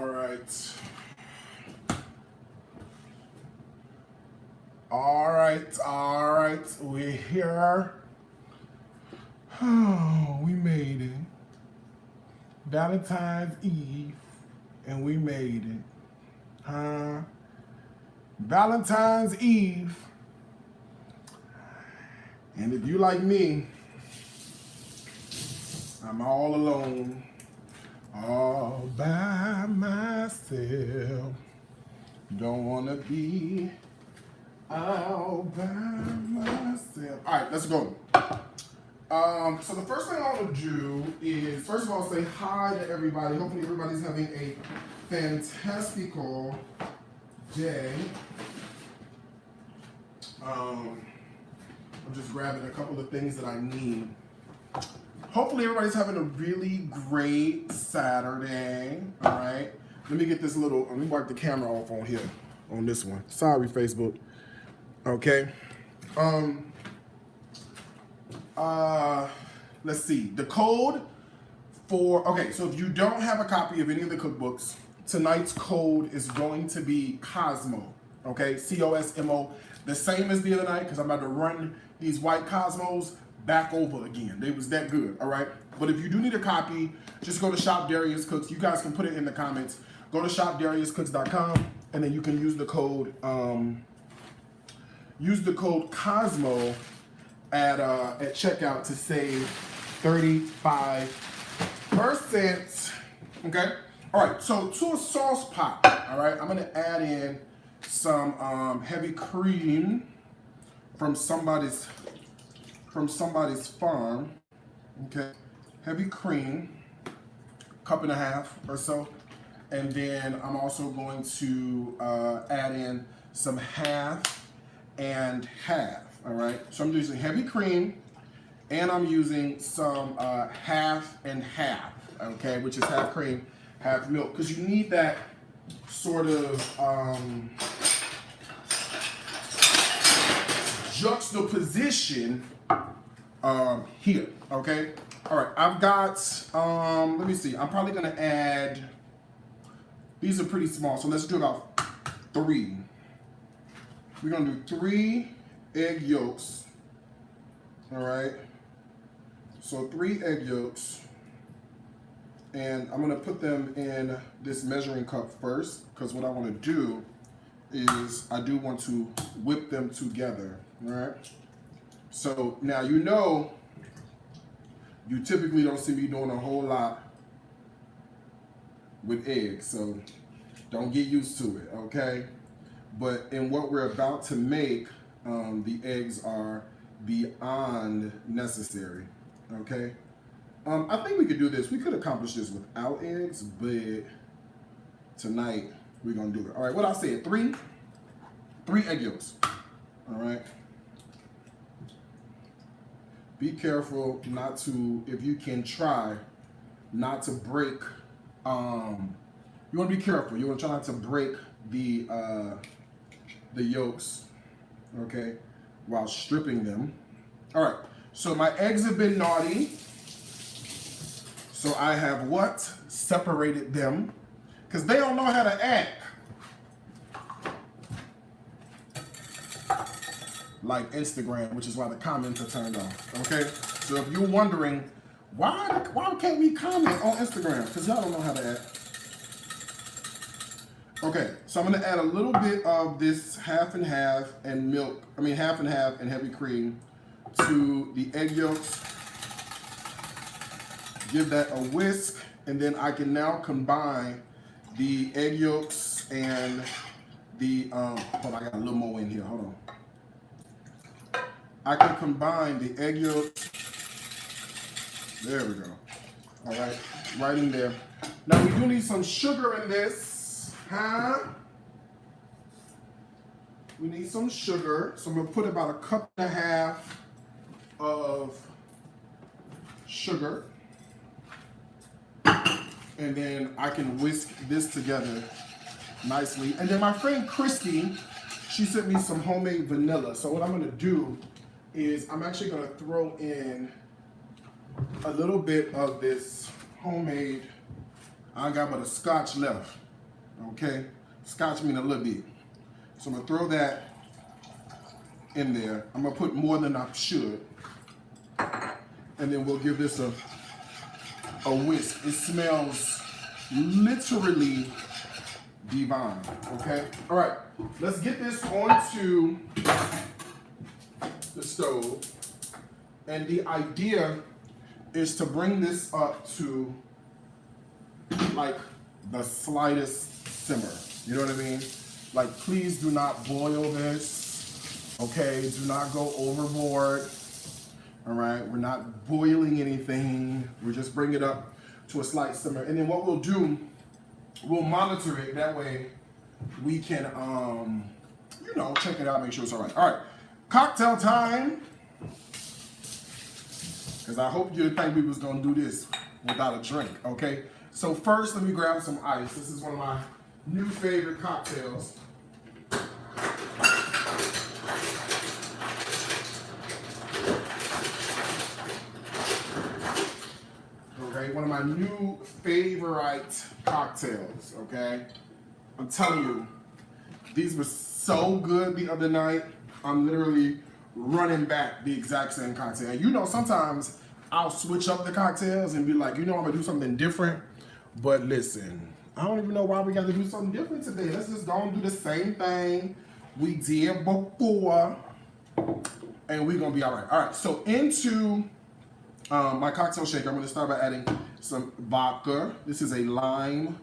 All right. All right. We're here. Oh, we made it. Valentine's Eve, and we made it. Huh? Valentine's Eve. And if you like me, I'm all alone. All by myself. Don't wanna be all by myself. All right, let's go. So the first thing I want to do is, first of all, say hi to everybody. Hopefully everybody's having a fantastical day. I'm just grabbing a couple of things that I need. Hopefully everybody's having a really great Saturday. All right. Let me get this little, let me wipe the camera off on here, on this one. Sorry, Facebook. Okay. Let's see. The code for, okay, so if you don't have a copy of any of the cookbooks, tonight's code is going to be Cosmo. Okay, C-O-S-M-O. The same as the other night, because I'm about to run these white Cosmos back over again. They was that good, all right? But if you do need a copy, just go to Shop Darius Cooks. You guys can put it in the comments. Go to shopdariuscooks.com, and then you can use the code Cosmo at checkout to save 35%. Okay? All right, so to a sauce pot, all right, I'm gonna add in some heavy cream from somebody's farm. Okay, heavy cream, cup and a half or so. And then I'm also going to add in some half and half. All right, so I'm using heavy cream, and I'm using some half and half, okay, which is half cream, half milk, because you need that sort of juxtaposition here, okay? All right, I've got, let me see, I'm probably gonna add, these are pretty small, so let's do about 3. We're gonna do 3 egg yolks, all right? So 3 egg yolks, and I'm gonna put them in this measuring cup first, because what I wanna do is I do want to whip them together, all right? So now you know, you typically don't see me doing a whole lot with eggs, so don't get used to it, okay? But in what we're about to make, the eggs are beyond necessary, okay? I think we could do this. We could accomplish this without eggs, but tonight we're gonna do it. All right, what I said, 3 egg yolks, all right? Be careful not to, if you can try, not to break, you wanna be careful. You wanna try not to break the yolks, okay, while stripping them. All right, so my eggs have been naughty. So I have what? Separated them, because they don't know how to act like Instagram, which is why the comments are turned off, okay? So if you're wondering, why can't we comment on Instagram? Because y'all don't know how to act. Okay, so I'm gonna add a little bit of this half and half and half and half and heavy cream to the egg yolks. Give that a whisk, and then I can now combine the egg yolks and the, hold on, I got a little more in here, hold on. I can combine the egg yolks, there we go, all right, right in there. Now we do need some sugar in this, huh? We need some sugar, so I'm gonna put about 1.5 cups of sugar. And then I can whisk this together nicely. And then my friend Christy, she sent me some homemade vanilla. So what I'm gonna do is I'm actually gonna throw in a little bit of this homemade, I got but a scotch left. Okay, scotch mean a little bit. So I'm gonna throw that in there. I'm gonna put more than I should. And then we'll give this a whisk. It smells literally divine, okay? All right, let's get this onto the stove. And the idea is to bring this up to like the slightest simmer. You know what I mean? Like, please do not boil this, okay? Do not go overboard, all right? We're not boiling anything. We're just bringing it up to a slight simmer. And then what we'll do, we'll monitor it. That way we can, you know, check it out, make sure it's all right. All right, cocktail time. Because I hope you didn't think we was gonna do this without a drink, okay? So first, let me grab some ice. This is one of my new favorite cocktails. Okay, one of my new favorite cocktails, okay? I'm telling you, these were so good the other night. I'm literally running back the exact same cocktail. And you know, sometimes I'll switch up the cocktails and be like, you know, I'm gonna do something different. But listen, I don't even know why we got to do something different today. Let's just go and do the same thing we did before, and we're gonna be all right. All right, so into my cocktail shaker, I'm gonna start by adding some vodka. This is a lime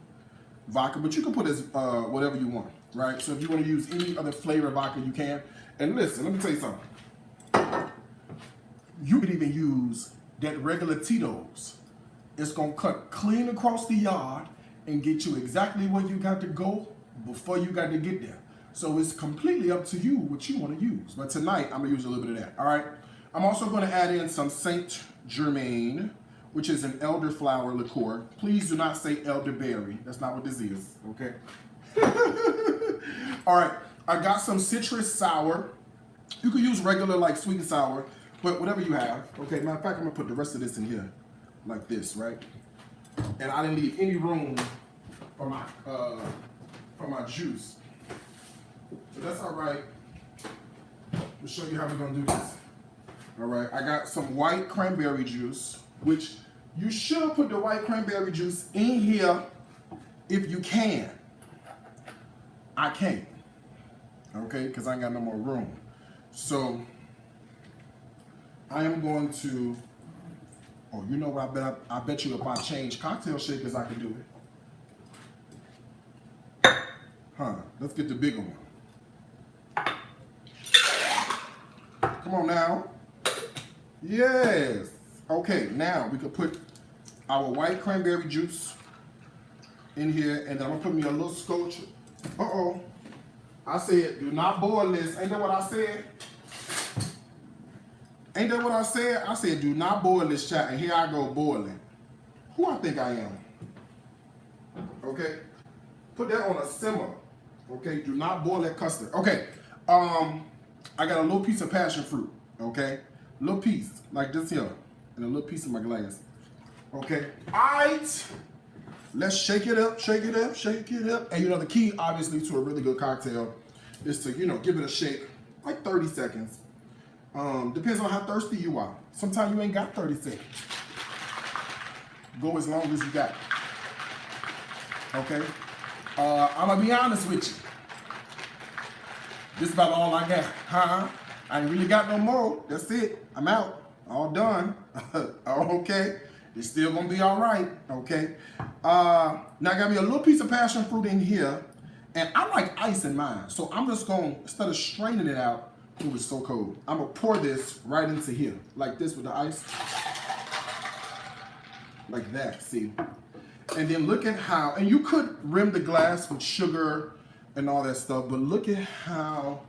vodka, but you can put as whatever you want, right? So if you want to use any other flavor vodka, you can. And listen, let me tell you something. You could even use that regular Tito's. It's gonna cut clean across the yard and get you exactly where you got to go before you got to get there. So it's completely up to you what you want to use. But tonight, I'm gonna use a little bit of that, all right? I'm also gonna add in some Saint Germain, which is an elderflower liqueur. Please do not say elderberry. That's not what this is, okay? All right, I got some citrus sour. You could use regular, like sweet and sour, but whatever you have. Okay, matter of fact, I'm gonna put the rest of this in here, like this, right? And I didn't leave any room for my juice. So that's all right. I'll show you how we're gonna do this. All right, I got some white cranberry juice, which you should put the white cranberry juice in here if you can. I can't, okay, because I ain't got no more room. So I am going to, oh, you know what, I bet you if I change cocktail shakers, I can do it. Huh, let's get the bigger one. Come on now. Yes. Okay, now we can put our white cranberry juice in here, and then I'm gonna put me a little scotch. Uh-oh. I said, do not boil this. Ain't that what I said? Ain't that what I said? I said, do not boil this, chat, and here I go boiling. Who I think I am? Okay? Put that on a simmer. Okay? Do not boil that custard. Okay. I got a little piece of passion fruit. Okay? A little piece, like this here. And a little piece in my glass. Okay? All right. Let's shake it up, shake it up, shake it up. And you know, the key, obviously, to a really good cocktail is to, you know, give it a shake, like 30 seconds. Depends on how thirsty you are. Sometimes you ain't got 30 seconds. Go as long as you got. Okay? I'm gonna be honest with you. This is about all I got. Huh? I ain't really got no more. That's it. I'm out. All done. Okay? It's still gonna be all right. Okay? Now I got me a little piece of passion fruit in here. And I like ice in mine. So I'm just gonna, instead of straining it out, it was so cold, I'm gonna pour this right into here. Like this with the ice. Like that, see? And then look at how, and you could rim the glass with sugar and all that stuff, but look at how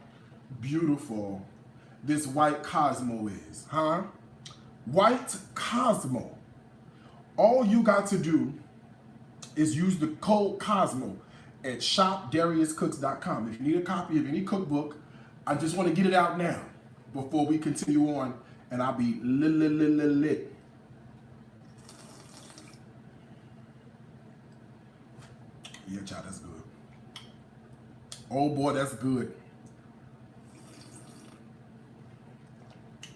beautiful this white Cosmo is, huh? White Cosmo. All you got to do is use the code Cosmo at shopdariuscooks.com. If you need a copy of any cookbook, I just want to get it out now before we continue on, and I'll be lit. Yeah, child, that's good. Oh boy, that's good.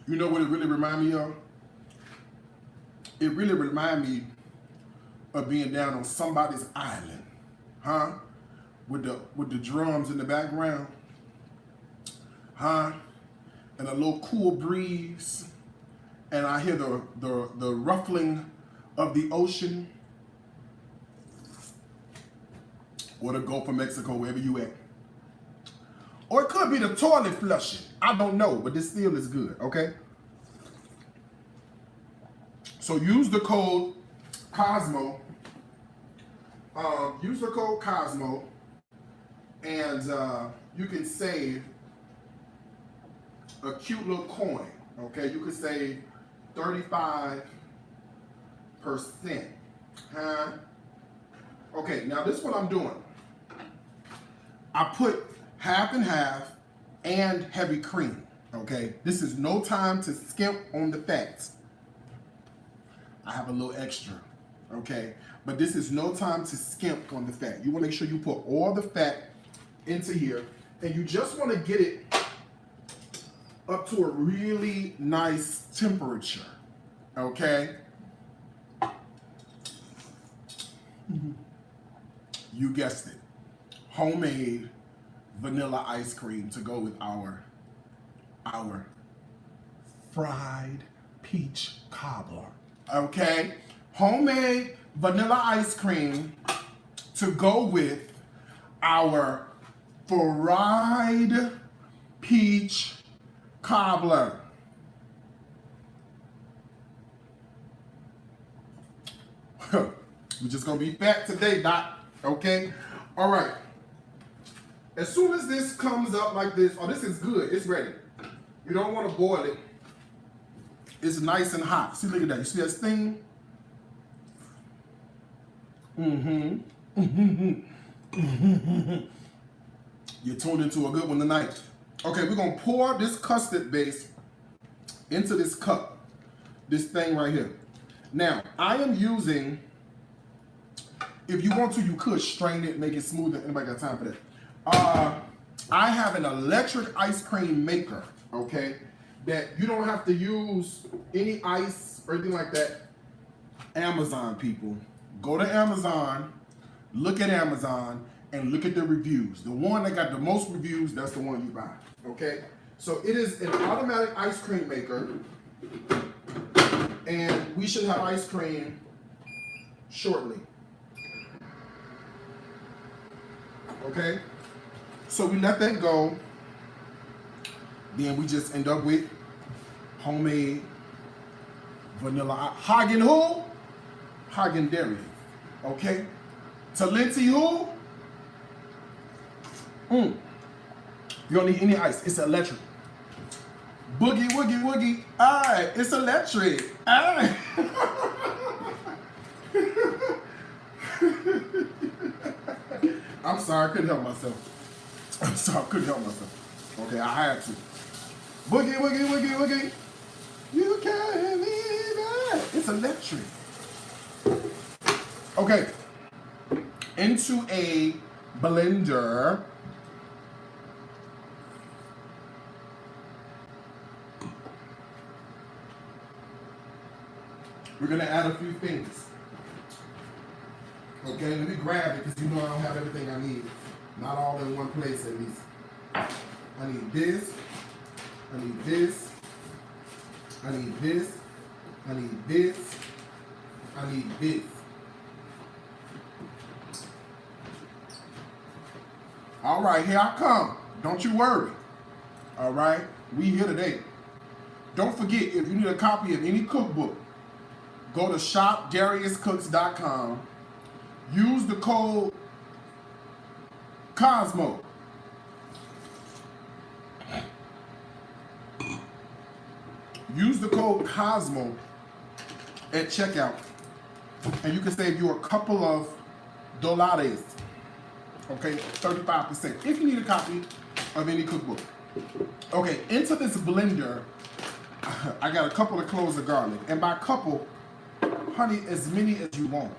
You know what it really reminds me of? It really reminds me of being down on somebody's island, huh? With the drums in the background, huh? And a little cool breeze, and I hear the ruffling of the ocean, or the Gulf of Mexico, wherever you at. Or it could be the toilet flushing. I don't know, but this still is good, okay? So use the code Cosmo. Use the code Cosmo, and you can save a cute little coin, okay? You can save 35%, huh? Okay, now this is what I'm doing. I put half and half and heavy cream, okay? This is no time to skimp on the fats. I have a little extra, okay? But this is no time to skimp on the fat. You wanna make sure you put all the fat into here, and you just wanna get it up to a really nice temperature, okay? You guessed it. Homemade vanilla ice cream to go with our fried peach cobbler. Okay? Homemade vanilla ice cream to go with our fried peach cobbler. We're just gonna be fat today, Doc. Okay? All right. As soon as this comes up like this, oh, this is good. It's ready. You don't want to boil it. It's nice and hot. See, look at that. You see that steam? You're tuned into a good one tonight. Okay, we're going to pour this custard base into this cup. This thing right here. Now, I am using, if you want to, you could strain it, make it smoother. Anybody got time for that? I have an electric ice cream maker, okay, that you don't have to use any ice or anything like that. Amazon people, go to Amazon, look at Amazon, and look at the reviews. The one that got the most reviews, that's the one you buy, okay? So it is an automatic ice cream maker, and we should have ice cream shortly, okay? So we let that go. Then we just end up with homemade vanilla Hagen who? Hagen dairy. Okay? Talenti who? You don't need any ice. It's electric. Boogie woogie woogie. Alright, it's electric. Alright. I'm sorry, I couldn't help myself. I'm sorry, I couldn't help myself. Okay, I had to. Boogie, woogie, woogie, woogie. You can't leave it. It's electric. Okay. Into a blender. We're gonna add a few things. Okay, let me grab it because you know I don't have everything I need. Not all in one place at least. I need this. I need this. I need this. I need this. I need this. All right, here I come. Don't you worry. All right, we here today. Don't forget, if you need a copy of any cookbook, go to shopdariuscooks.com. Use the code Cosmo. Use the code Cosmo at checkout, and you can save you a couple of dollars. Okay, 35%. If you need a copy of any cookbook. Okay, into this blender, I got a couple of cloves of garlic, and by couple, honey, as many as you want.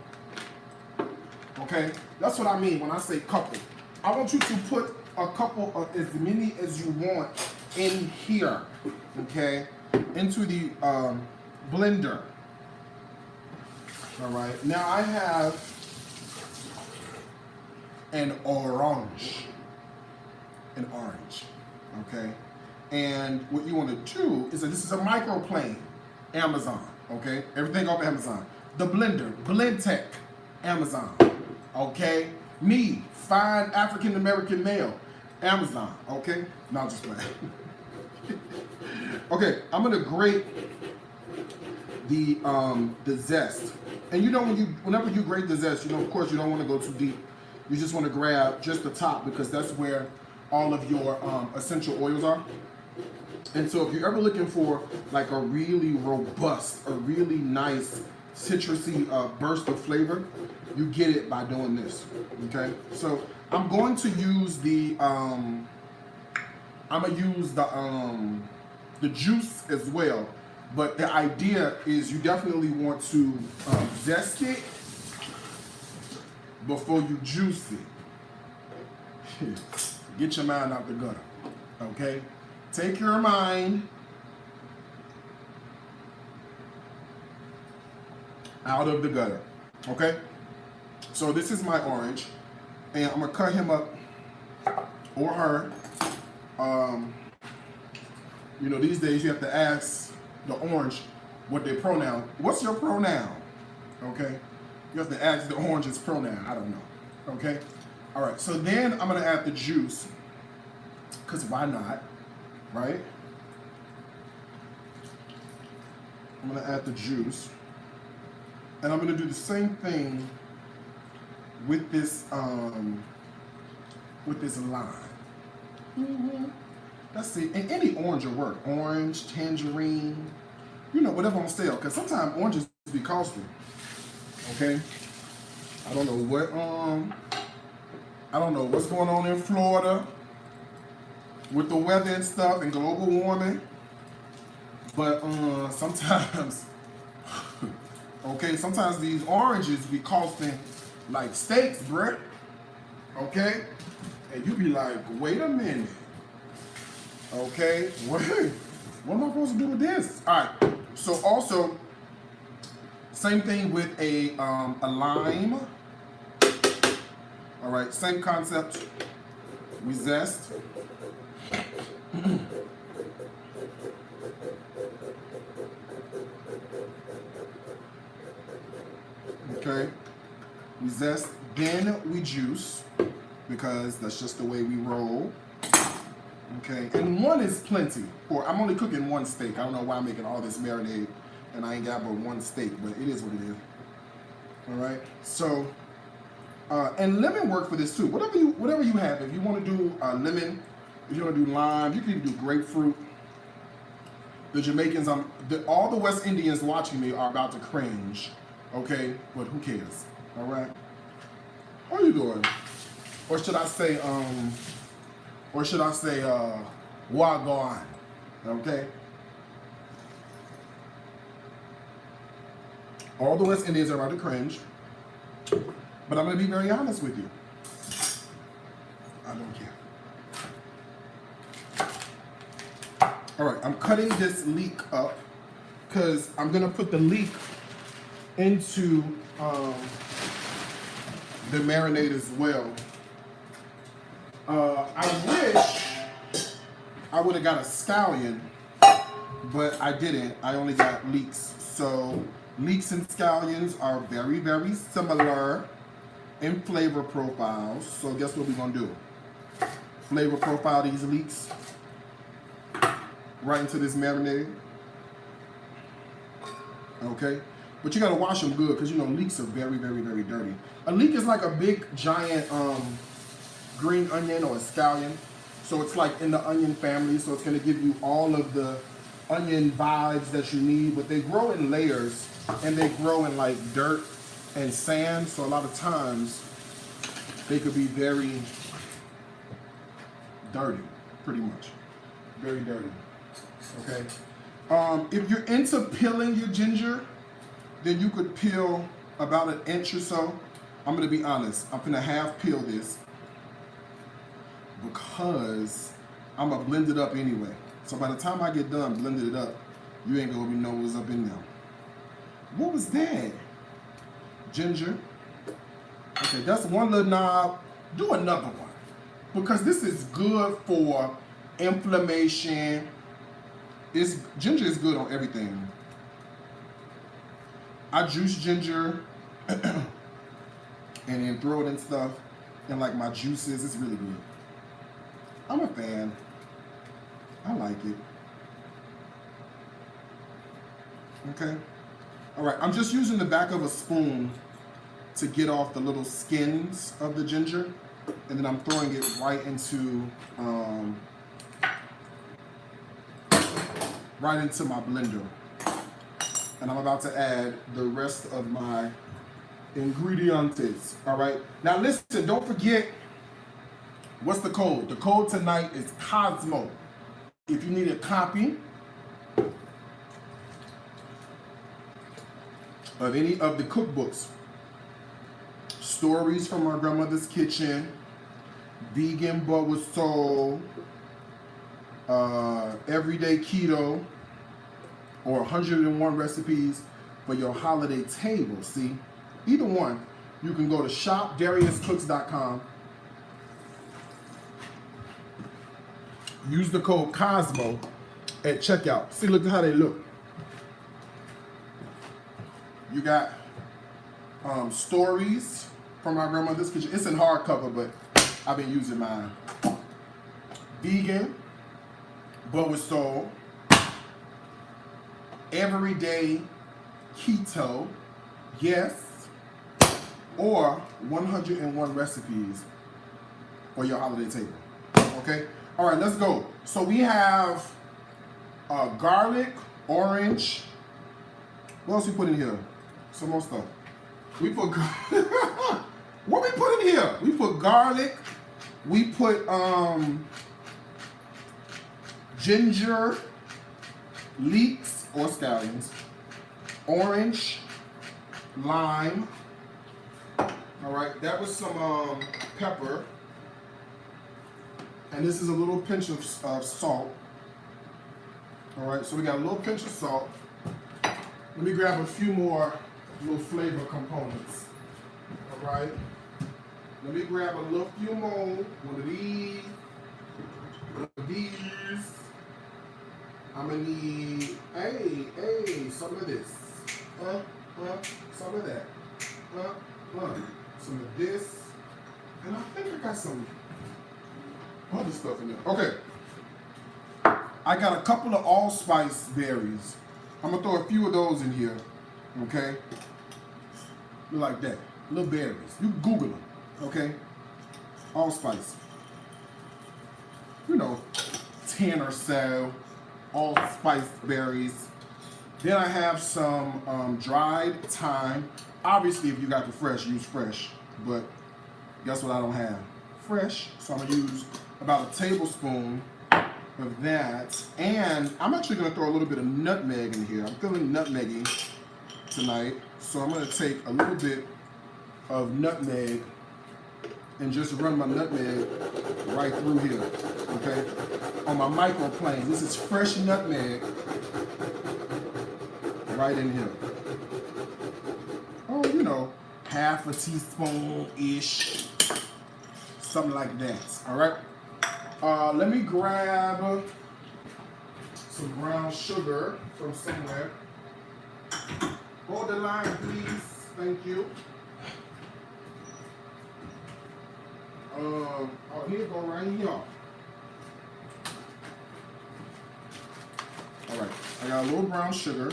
Okay, that's what I mean when I say couple. I want you to put a couple of as many as you want in here, okay, into the blender. All right, now I have an orange, okay, and what you want to do is that this is a microplane, Amazon, okay, everything off Amazon. The blender, Blendtec, Amazon, okay. Me, fine African American male, Amazon, okay. Not just playing. Okay, I'm gonna grate the zest, and you know whenever you grate the zest, you know of course you don't want to go too deep. You just want to grab just the top because that's where all of your essential oils are. And so if you're ever looking for like a really robust, a really nice citrusy burst of flavor, you get it by doing this. Okay, so I'm going to use the the juice as well, but the idea is you definitely want to zest it before you juice it. Get your mind out the gutter, okay? Take your mind out of the gutter, okay? So this is my orange, and I'm gonna cut him up, or her. You know, these days you have to ask the orange what their pronoun. What's your pronoun? Okay, you have to ask the orange's pronoun. I don't know. Okay, all right. So then I'm gonna add the juice, cause why not, right? I'm gonna add the juice, and I'm gonna do the same thing with this lime. Mm-hmm. That's it. And any orange will work. Orange, tangerine, you know, whatever on sale. Because sometimes oranges be costly. Okay? I don't know what's going on in Florida with the weather and stuff and global warming. But sometimes, okay, sometimes these oranges be costing like steaks, bruh. Okay? And you be like, wait a minute. Okay, what am I supposed to do with this? All right, so also, same thing with a lime. All right, same concept. We zest. Okay, we zest, then we juice, because that's just the way we roll. Okay, and one is plenty. I'm only cooking one steak. I don't know why I'm making all this marinade and I ain't got but one steak, but it is what it is. All right, so, and lemon work for this too. Whatever you have. If you want to do lemon, if you want to do lime, you can even do grapefruit. The Jamaicans, all the West Indians watching me are about to cringe. Okay, but who cares? All right, how are you doing? Or should I say, Wagwan, okay? All the West Indians are about to cringe, but I'm gonna be very honest with you. I don't care. All right, I'm cutting this leek up because I'm gonna put the leek into the marinade as well. I wish I would have got a scallion, but I didn't. I only got leeks. So leeks and scallions are very, very similar in flavor profiles. So guess what we're gonna do? Flavor profile these leeks right into this marinade. Okay? But you gotta wash them good because you know leeks are very, very, very dirty. A leek is like a big, giant green onion or a scallion. So it's like in the onion family, so it's gonna give you all of the onion vibes that you need, but they grow in layers and they grow in like dirt and sand, so a lot of times they could be very dirty, pretty much. Very dirty, okay? If you're into peeling your ginger, then you could peel about an inch or so. I'm gonna be honest, I'm gonna half peel this. because I'm going to blend it up anyway. So by the time I get done blending it up, you ain't going to know what's up in there. What was that? Ginger. Okay, that's one little knob. Do another one. Because this is good for inflammation. Ginger is good on everything. I juice ginger and then throw it in stuff and like my juices. It's really good. I'm a fan. I like it. Okay. All right. I'm just using the back of a spoon to get off the little skins of the ginger, and then I'm throwing it right into my blender. And I'm about to add the rest of my ingredients. All right. Now listen, don't forget, what's the code? The code tonight is Cosmo. If you need a copy of any of the cookbooks, Stories from My Grandmother's Kitchen, Vegan But with Soul, Everyday Keto, or 101 Recipes for Your Holiday Table. See, either one, you can go to shopdariuscooks.com, use the code Cosmo at checkout. See, look at how they look. You got Stories from My Grandmother's Kitchen. It's in hardcover, but I've been using mine. Vegan But with Soul, Everyday Keto, yes, or 101 Recipes for Your Holiday Table. Okay? All right, let's go. So we have garlic, orange. What else we put in here? Some more stuff. We put what we put in here? We put garlic. We put ginger, leeks or scallions, orange, lime. All right, that was some pepper, and this is a little pinch of salt. All right, so we got a little pinch of salt. Let me grab a few more little flavor components. All right. Let me grab a few more. One of these. One of these. I'm gonna need, some of this. Some of that. Some of this. And I think I got some other stuff in there. Okay. I got a couple of allspice berries. I'm gonna throw a few of those in here, okay? Like that, little berries. You can Google them, okay? Allspice. 10 or so allspice berries. Then I have some dried thyme. Obviously, if you got the fresh, use fresh. But guess what I don't have? Fresh. So I'm gonna use about a tablespoon of that, and I'm actually going to throw a little bit of nutmeg in here. I'm feeling nutmeggy tonight, so I'm going to take a little bit of nutmeg and just run my nutmeg right through here, okay? On my microplane, this is fresh nutmeg right in here. Oh, half a teaspoon-ish, something like that, all right? Let me grab some brown sugar from somewhere. Hold the line, please. Thank you. Here, go right here. All right, I got a little brown sugar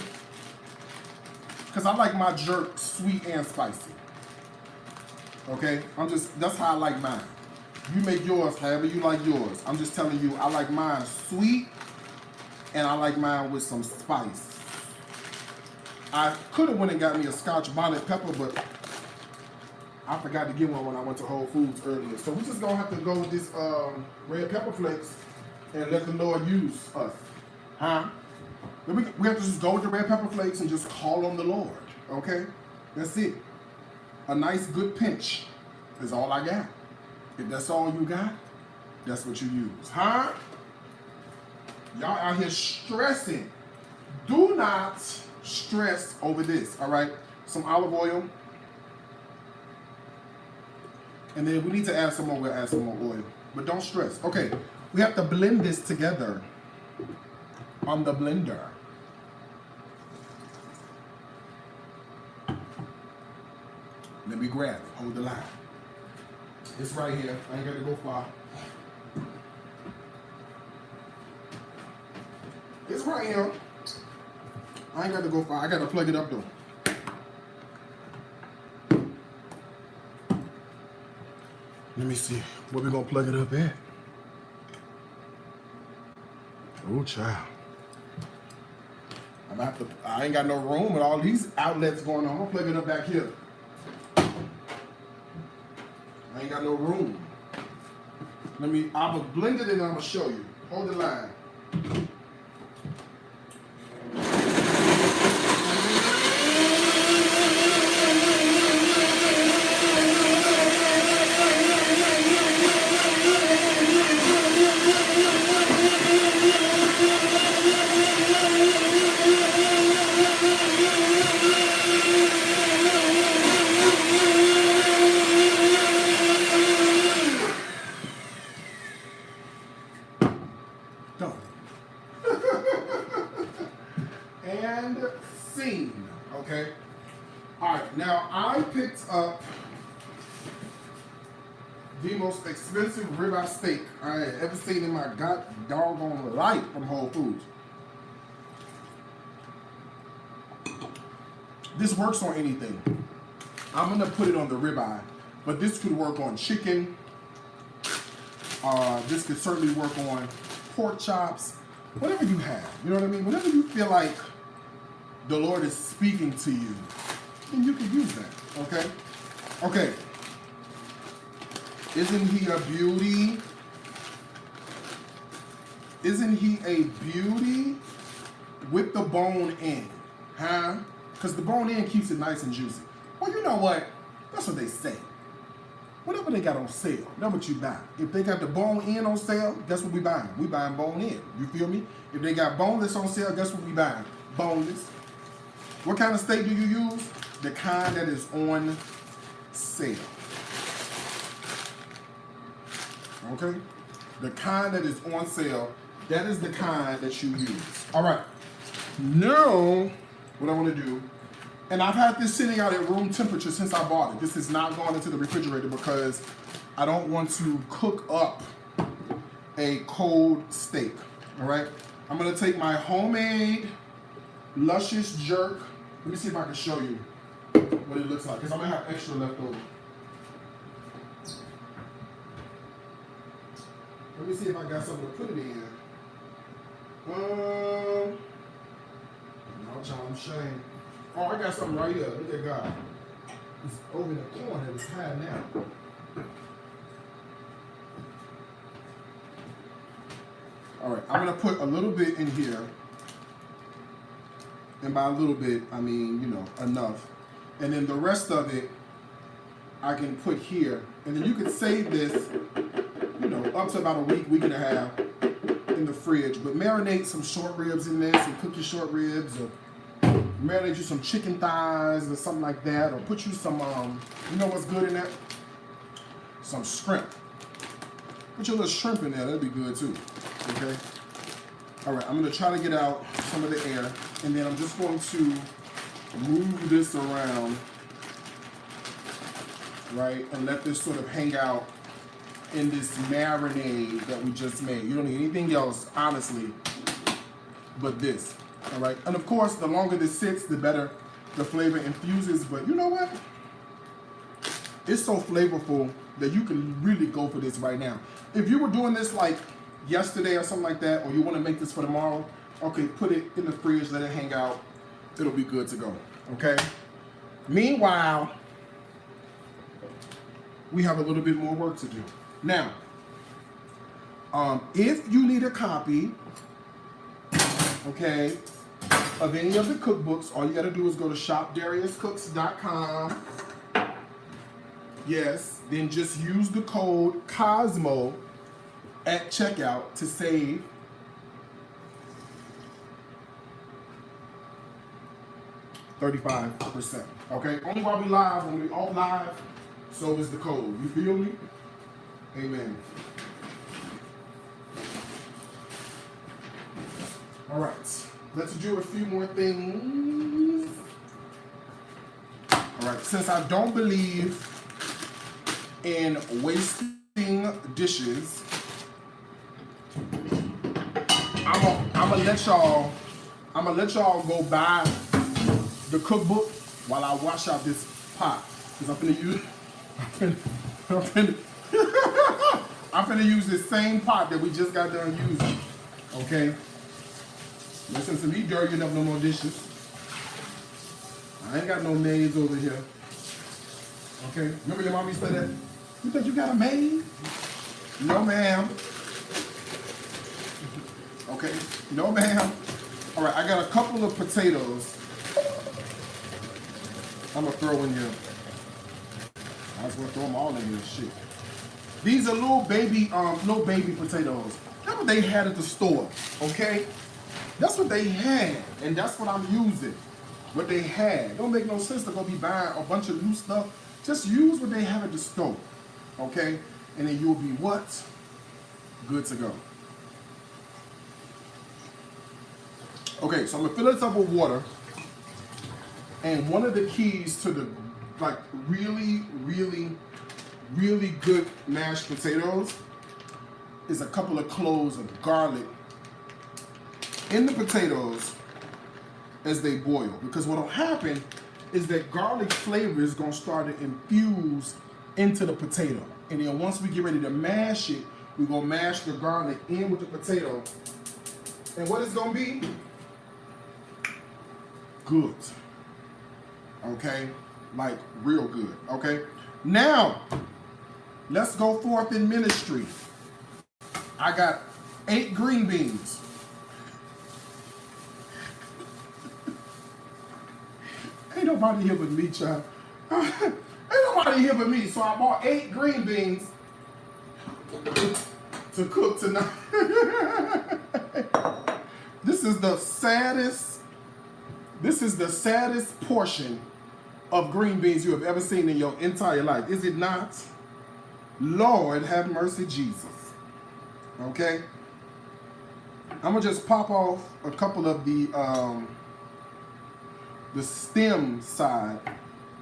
because I like my jerk sweet and spicy. Okay, that's how I like mine. You make yours however you like yours. I'm just telling you, I like mine sweet, and I like mine with some spice. I could have went and got me a Scotch bonnet pepper, but I forgot to get one when I went to Whole Foods earlier. So we're just gonna have to go with this red pepper flakes and let the Lord use us. Huh? We have to just go with the red pepper flakes and just call on the Lord. Okay? That's it. A nice good pinch is all I got. If that's all you got, that's what you use. Huh? Y'all out here stressing. Do not stress over this, all right? Some olive oil. And then if we need to add some more, we'll add some more oil. But don't stress. Okay, we have to blend this together on the blender. Let me grab it. Hold the line. It's right here. I ain't got to go far. It's right here. I ain't got to go far. I got to plug it up though. Let me see. Where we gonna plug it up at? Oh, child. I ain't got no room with all these outlets going on. I'm gonna plug it up back here. I ain't got no room. I'm gonna blend it and I'm gonna show you. Hold the line. And scene, okay? All right, now I picked up the most expensive ribeye steak I had ever seen in my doggone life from Whole Foods. This works on anything. I'm gonna put it on the ribeye, but this could work on chicken. This could certainly work on pork chops, whatever you have. You know what I mean? Whatever you feel like the Lord is speaking to you, then you can use that, okay? Okay. Isn't he a beauty? Isn't he a beauty with the bone in? Huh? Because the bone in keeps it nice and juicy. Well, you know what? That's what they say. Whatever they got on sale, that's what you buy. If they got the bone in on sale, guess what we buying? We buying bone in. You feel me? If they got boneless on sale, guess what we buying? Boneless. What kind of steak do you use? The kind that is on sale. Okay? The kind that is on sale, that is the kind that you use. All right. Now, what I want to do, and I've had this sitting out at room temperature since I bought it. This is not going into the refrigerator because I don't want to cook up a cold steak. All right? I'm going to take my homemade luscious jerk. Let me see if I can show you what it looks like, because I'm going to have extra left over. Let me see if I got something to put it in. No, John, I'm ashamed. Oh, I got something right here. Look at God. It's over in the corner. It's high now. All right, I'm going to put a little bit in here. And by a little bit, I mean, you know, enough. And then the rest of it, I can put here. And then you can save this, you know, up to about a week, week and a half in the fridge. But marinate some short ribs in this and cook your short ribs. Or marinate you some chicken thighs or something like that. Or put you some, you know what's good in that? Some shrimp. Put your little shrimp in there. That'd be good too. Okay? All right, I'm going to try to get out some of the air. And then I'm just going to move this around, right? And let this sort of hang out in this marinade that we just made. You don't need anything else, honestly, but this, all right? And of course, the longer this sits, the better the flavor infuses. But you know what? It's so flavorful that you can really go for this right now. If you were doing this like yesterday or something like that, or you want to make this for tomorrow, okay, put it in the fridge, let it hang out. It'll be good to go, okay? Meanwhile, we have a little bit more work to do. Now, if you need a copy, okay, of any of the cookbooks, all you gotta do is go to shopdariuscooks.com. Yes, then just use the code COSMO at checkout to save 35%. Okay? Only while we live, when we off live, so is the code. You feel me? Amen. All right. Let's do a few more things. All right. Since I don't believe in wasting dishes, I'm gonna let y'all go buy the cookbook while I wash out this pot, because I'm finna use this same pot that we just got done using. Okay. Listen to me dirtying up no more dishes. I ain't got no maids over here. Okay. Remember your mommy said that? You think you got a maid? No, ma'am. Okay. No, ma'am. All right. I got a couple of potatoes I'm gonna throw in here. I was gonna throw them all in here. Shit. These are little baby potatoes. That's what they had at the store. Okay. That's what they had, and that's what I'm using. What they had. Don't make no sense to go be buying a bunch of new stuff. Just use what they have at the store. Okay? And then you'll be what? Good to go. Okay, so I'm gonna fill this up with water. And one of the keys to the really, really, really good mashed potatoes is a couple of cloves of garlic in the potatoes as they boil. Because what'll happen is that garlic flavor is gonna start to infuse into the potato. And then once we get ready to mash it, we're gonna mash the garlic in with the potato. And what it's gonna be? Good. Okay? Like real good. Okay? Now, let's go forth in ministry. I got 8 green beans. Ain't nobody here but me, child. Ain't nobody here but me. So I bought 8 green beans to cook tonight. This is the saddest portion of green beans you have ever seen in your entire life. Is it not? Lord have mercy, Jesus. Okay? I'm gonna just pop off a couple of the stem side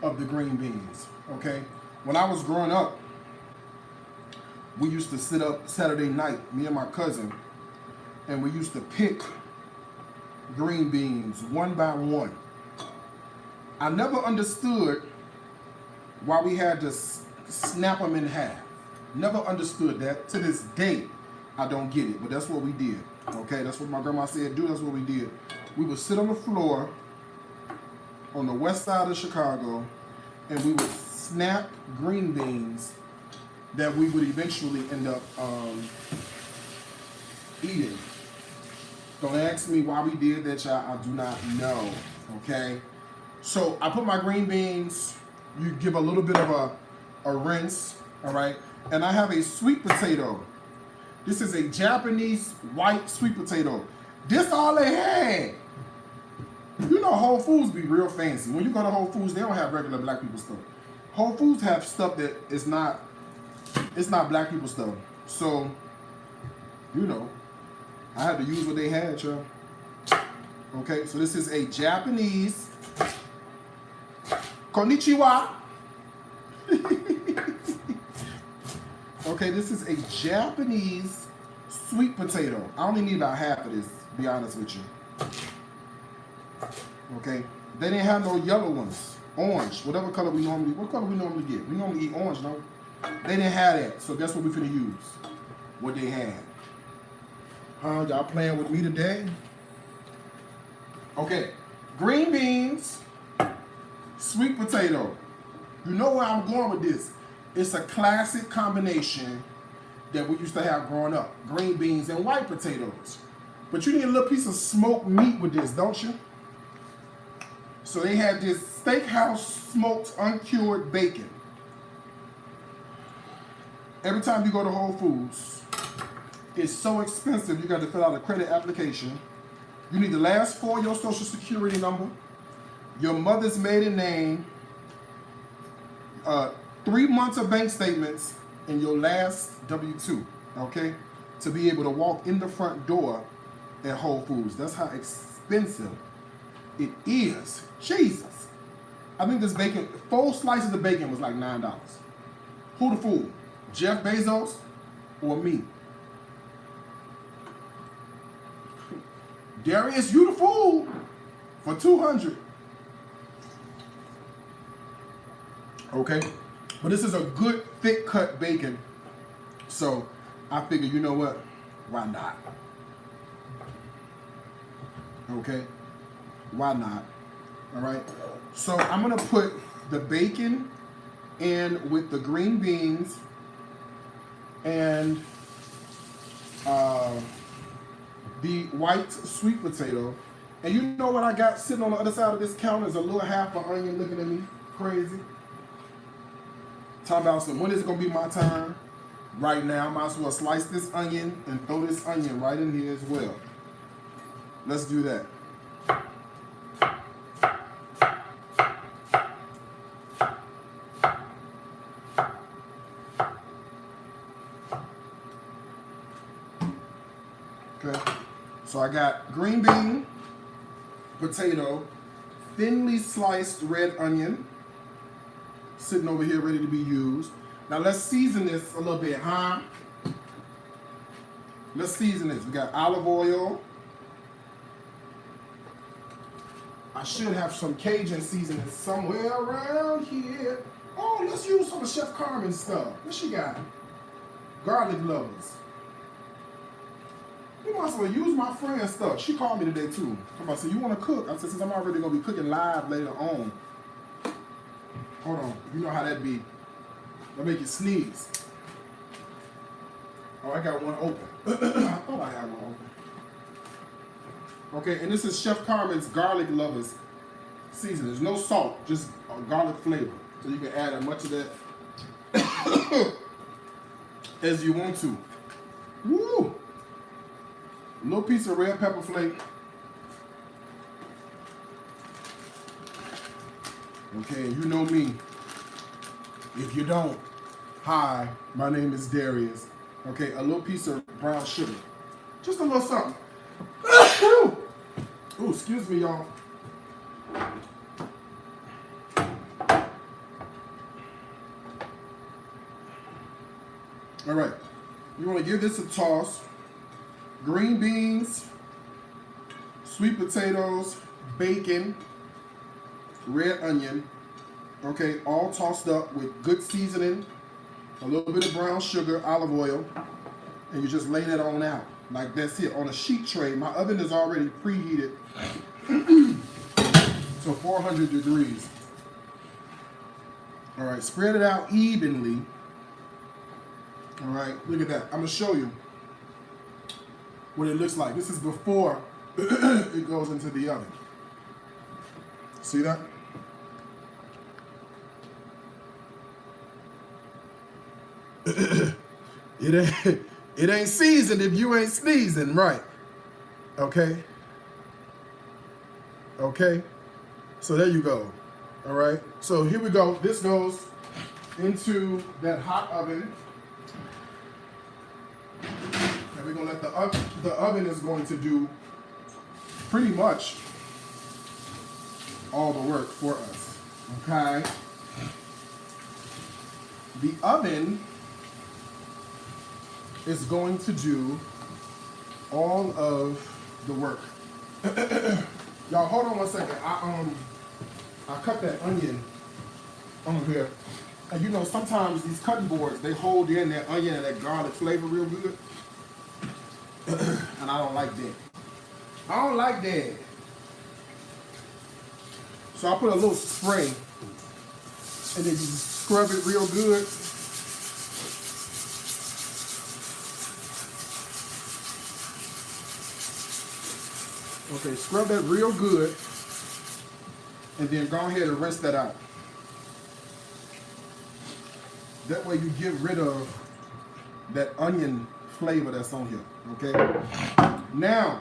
of the green beans. Okay? When I was growing up, we used to sit up Saturday night, me and my cousin, and we used to pick green beans one by one. I never understood why we had to snap them in half. Never understood that. To this day, I don't get it, but that's what we did. Okay, that's what my grandma said do, that's what we did. We would sit on the floor on the west side of Chicago, and we would snap green beans that we would eventually end up eating. Don't ask me why we did that, y'all. I do not know. Okay? So I put my green beans, you give a little bit of a rinse, all right? And I have a sweet potato. This is a Japanese white sweet potato. This all they had. You know Whole Foods be real fancy. When you go to Whole Foods, they don't have regular black people stuff. Whole Foods have stuff that is not, it's not black people stuff. So, you know, I had to use what they had, y'all. Okay, so this is a Japanese konnichiwa. Okay, this is a Japanese sweet potato. I only need about half of this, to be honest with you. Okay, they didn't have no yellow ones. Orange, whatever color we normally, what color we normally get? We normally eat orange, no? They didn't have that, so guess what we finna use? What they had. Y'all playing with me today? Okay, green beans, sweet potato. You know where I'm going with this. It's a classic combination that we used to have growing up. Green beans and white potatoes. But you need a little piece of smoked meat with this, don't you? So they had this steakhouse smoked uncured bacon. Every time you go to Whole Foods, is so expensive, you got to fill out a credit application. You need the last 4 of your social security number, your mother's maiden name, 3 months of bank statements, and your last W-2, okay? To be able to walk in the front door at Whole Foods. That's how expensive it is. Jesus. I think this bacon, 4 slices of bacon was like $9. Who the fool? Jeff Bezos or me? Darius, you the fool for $200. Okay, but this is a good thick cut bacon, so I figured, you know what? Why not? Okay, why not? All right, so I'm gonna put the bacon in with the green beans and the white sweet potato. And you know what I got sitting on the other side of this counter is a little half an onion looking at me crazy. Talking about some, when is it gonna be my turn? Right now. I might as well slice this onion and throw this onion right in here as well. Let's do that. Okay, so I got green bean, potato, thinly sliced red onion, sitting over here ready to be used. Now let's season this a little bit, huh? Let's season this. We got olive oil. I should have some Cajun seasoning somewhere around here. Oh, let's use some of Chef Carmen's stuff. What she got? Garlic lovers. You might as well use my friend's stuff. She called me today too. Come on, so you want to cook? I said, since I'm already going to be cooking live later on. Hold on. You know how that be. That make you sneeze. Oh, I got one open. I thought I had one open. Okay, and this is Chef Carmen's Garlic Lovers seasoning. There's no salt, just a garlic flavor. So you can add as much of that as you want to. Woo! A little piece of red pepper flake. Okay, you know me. If you don't, hi, my name is Darius. Okay, a little piece of brown sugar. Just a little something. Ooh, excuse me, y'all. All right, you want to give this a toss. Green beans, sweet potatoes, bacon, red onion, okay, all tossed up with good seasoning, a little bit of brown sugar, olive oil, and you just lay that on out. Like that's it, on a sheet tray. My oven is already preheated to 400 degrees. All right, spread it out evenly. All right, look at that. I'm gonna show you what it looks like. This is before it goes into the oven. See that? It ain't seasoned if you ain't sneezing, right? Okay. Okay. So there you go. All right. So here we go. This goes into that hot oven. And we're gonna let the oven is going to do pretty much all the work for us. Okay. The oven is going to do all of the work. Y'all hold on one second. I cut that onion on here. And you know, sometimes these cutting boards, they hold in that onion and that garlic flavor real good. And I don't like that. I don't like that. So I put a little spray and then you scrub it real good. Okay, scrub that real good and then go ahead and rinse that out. That way you get rid of that onion flavor that's on here, okay? Now,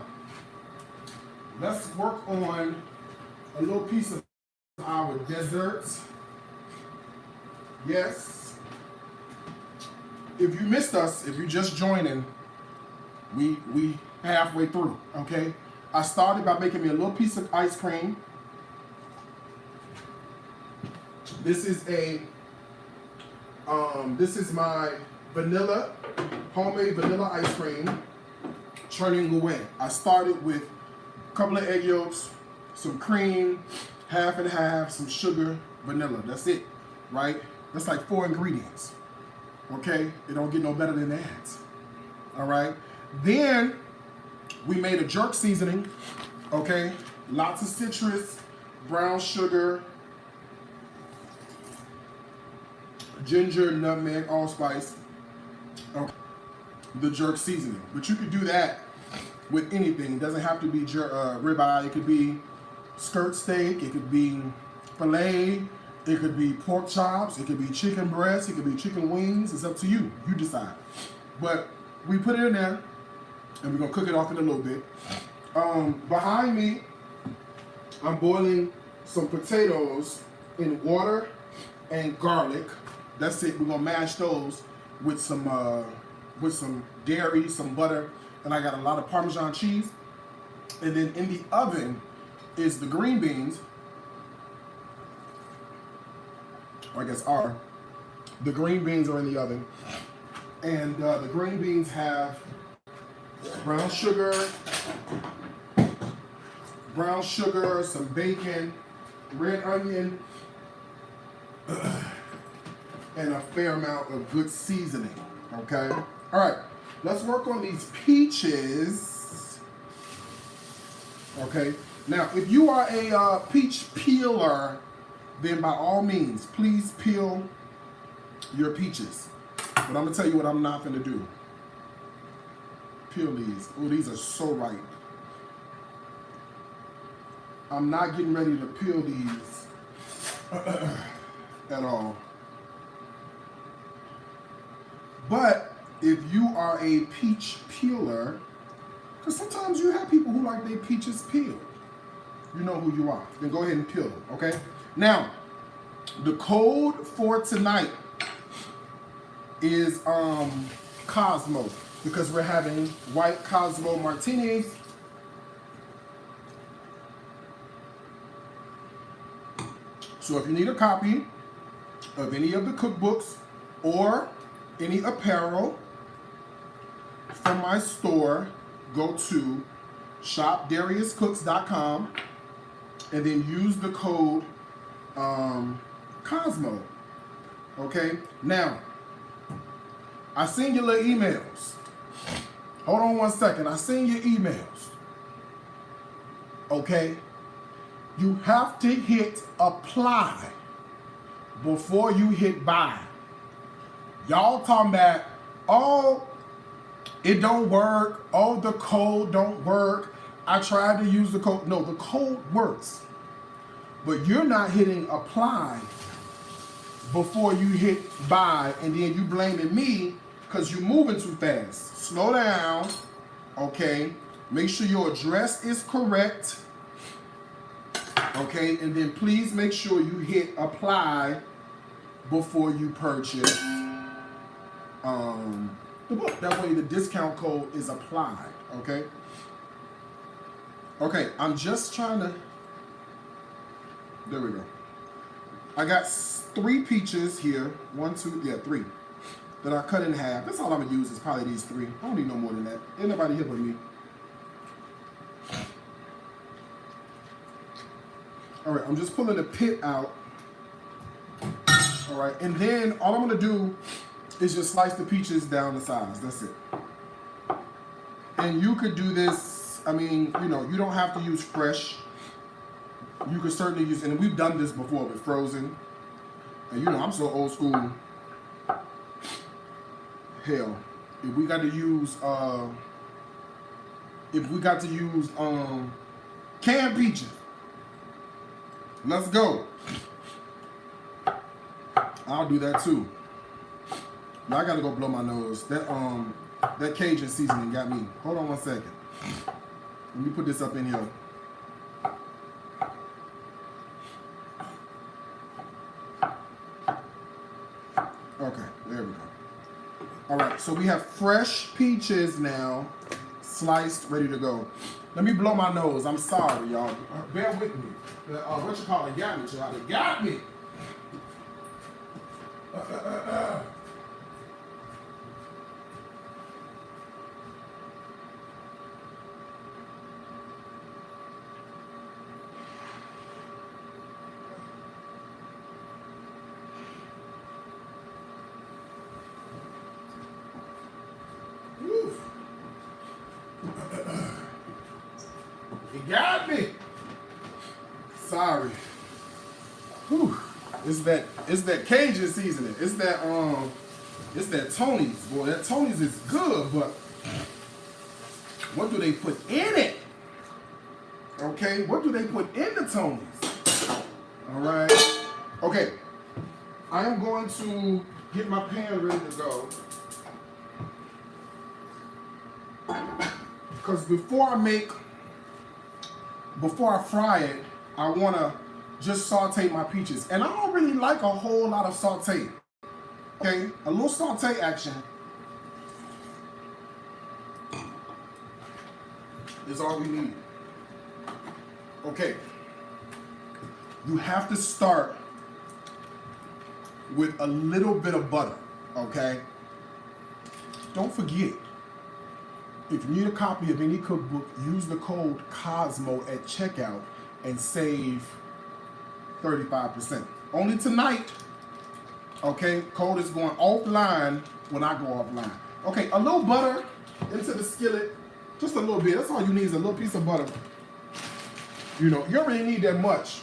let's work on a little piece of our desserts. Yes. If you missed us, if you're just joining, we halfway through, okay? I started by making me a little piece of ice cream. This is my vanilla, homemade vanilla ice cream, churning away. I started with a couple of egg yolks, some cream, half and half, some sugar, vanilla. That's it, right? That's like 4 ingredients, okay? It don't get no better than that, all right? Then we made a jerk seasoning, okay? Lots of citrus, brown sugar, ginger, nutmeg, allspice, okay. The jerk seasoning. But you could do that with anything. It doesn't have to be ribeye. It could be skirt steak. It could be filet. It could be pork chops. It could be chicken breast. It could be chicken wings. It's up to you. You decide. But we put it in there, and we're going to cook it off in a little bit. Behind me, I'm boiling some potatoes in water and garlic. That's it. We're going to mash those with some dairy, some butter, and I got a lot of Parmesan cheese. And then in the oven is the green beans. Or I guess the green beans are in the oven. And the green beans have brown sugar, some bacon, red onion, and a fair amount of good seasoning, okay? All right, let's work on these peaches, okay? Now, if you are a peach peeler, then by all means, please peel your peaches. But I'm gonna tell you what I'm not gonna do. Peel these. Oh, these are so ripe. I'm not getting ready to peel these at all. But if you are a peach peeler, because sometimes you have people who like their peaches peeled. You know who you are. Then go ahead and peel them, okay? Now, the code for tonight is Cosmo, because we're having white Cosmo martinis. So if you need a copy of any of the cookbooks or any apparel from my store, go to shopdariuscooks.com and then use the code Cosmo. Okay? Now, I seen your little emails. Hold on one second. I seen your emails. Okay? You have to hit apply before you hit buy. Y'all talking about, oh, it don't work. Oh, the code don't work. I tried to use the code. No, the code works. But you're not hitting apply before you hit buy, and then you blaming me because you're moving too fast. Slow down, okay? Make sure your address is correct, okay? And then please make sure you hit apply before you purchase the book. That way the discount code is applied, okay? Okay, I'm just trying to, there we go. I got 3 peaches here, 1, 2, yeah, 3, that I cut in half. That's all I'm gonna use is probably these 3. I don't need no more than that. Ain't nobody here but me. All right, I'm just pulling the pit out. All right, and then all I'm gonna do is just slice the peaches down the size. That's it. And you could do this, I mean, you know, you don't have to use fresh. You could certainly use, and we've done this before with frozen. And you know, I'm so old school. Hell, if we got to use canned peaches, let's go. I'll do that too. Now I gotta go blow my nose. That Cajun seasoning got me. Hold on 1 second. Let me put this up in here. Okay, there we go. All right, so we have fresh peaches now, sliced, ready to go. Let me blow my nose. I'm sorry, y'all. Bear with me. What you call it? Got me, child. It got me. It got me. Sorry. Whew. It's that Cajun seasoning. It's that Tony's. Boy, that Tony's is good, but what do they put in it? Okay, what do they put in the Tony's? All right. Okay. I am going to get my pan ready to go. Because before I fry it, I want to just saute my peaches. And I don't really like a whole lot of saute. Okay, a little saute action is all we need. Okay, you have to start with a little bit of butter, okay? Don't forget, if you need a copy of any cookbook, use the code COSMO at checkout and save 35%. Only tonight, okay? Code is going offline when I go offline. Okay, a little butter into the skillet, just a little bit. That's all you need is a little piece of butter. You know, you don't really need that much,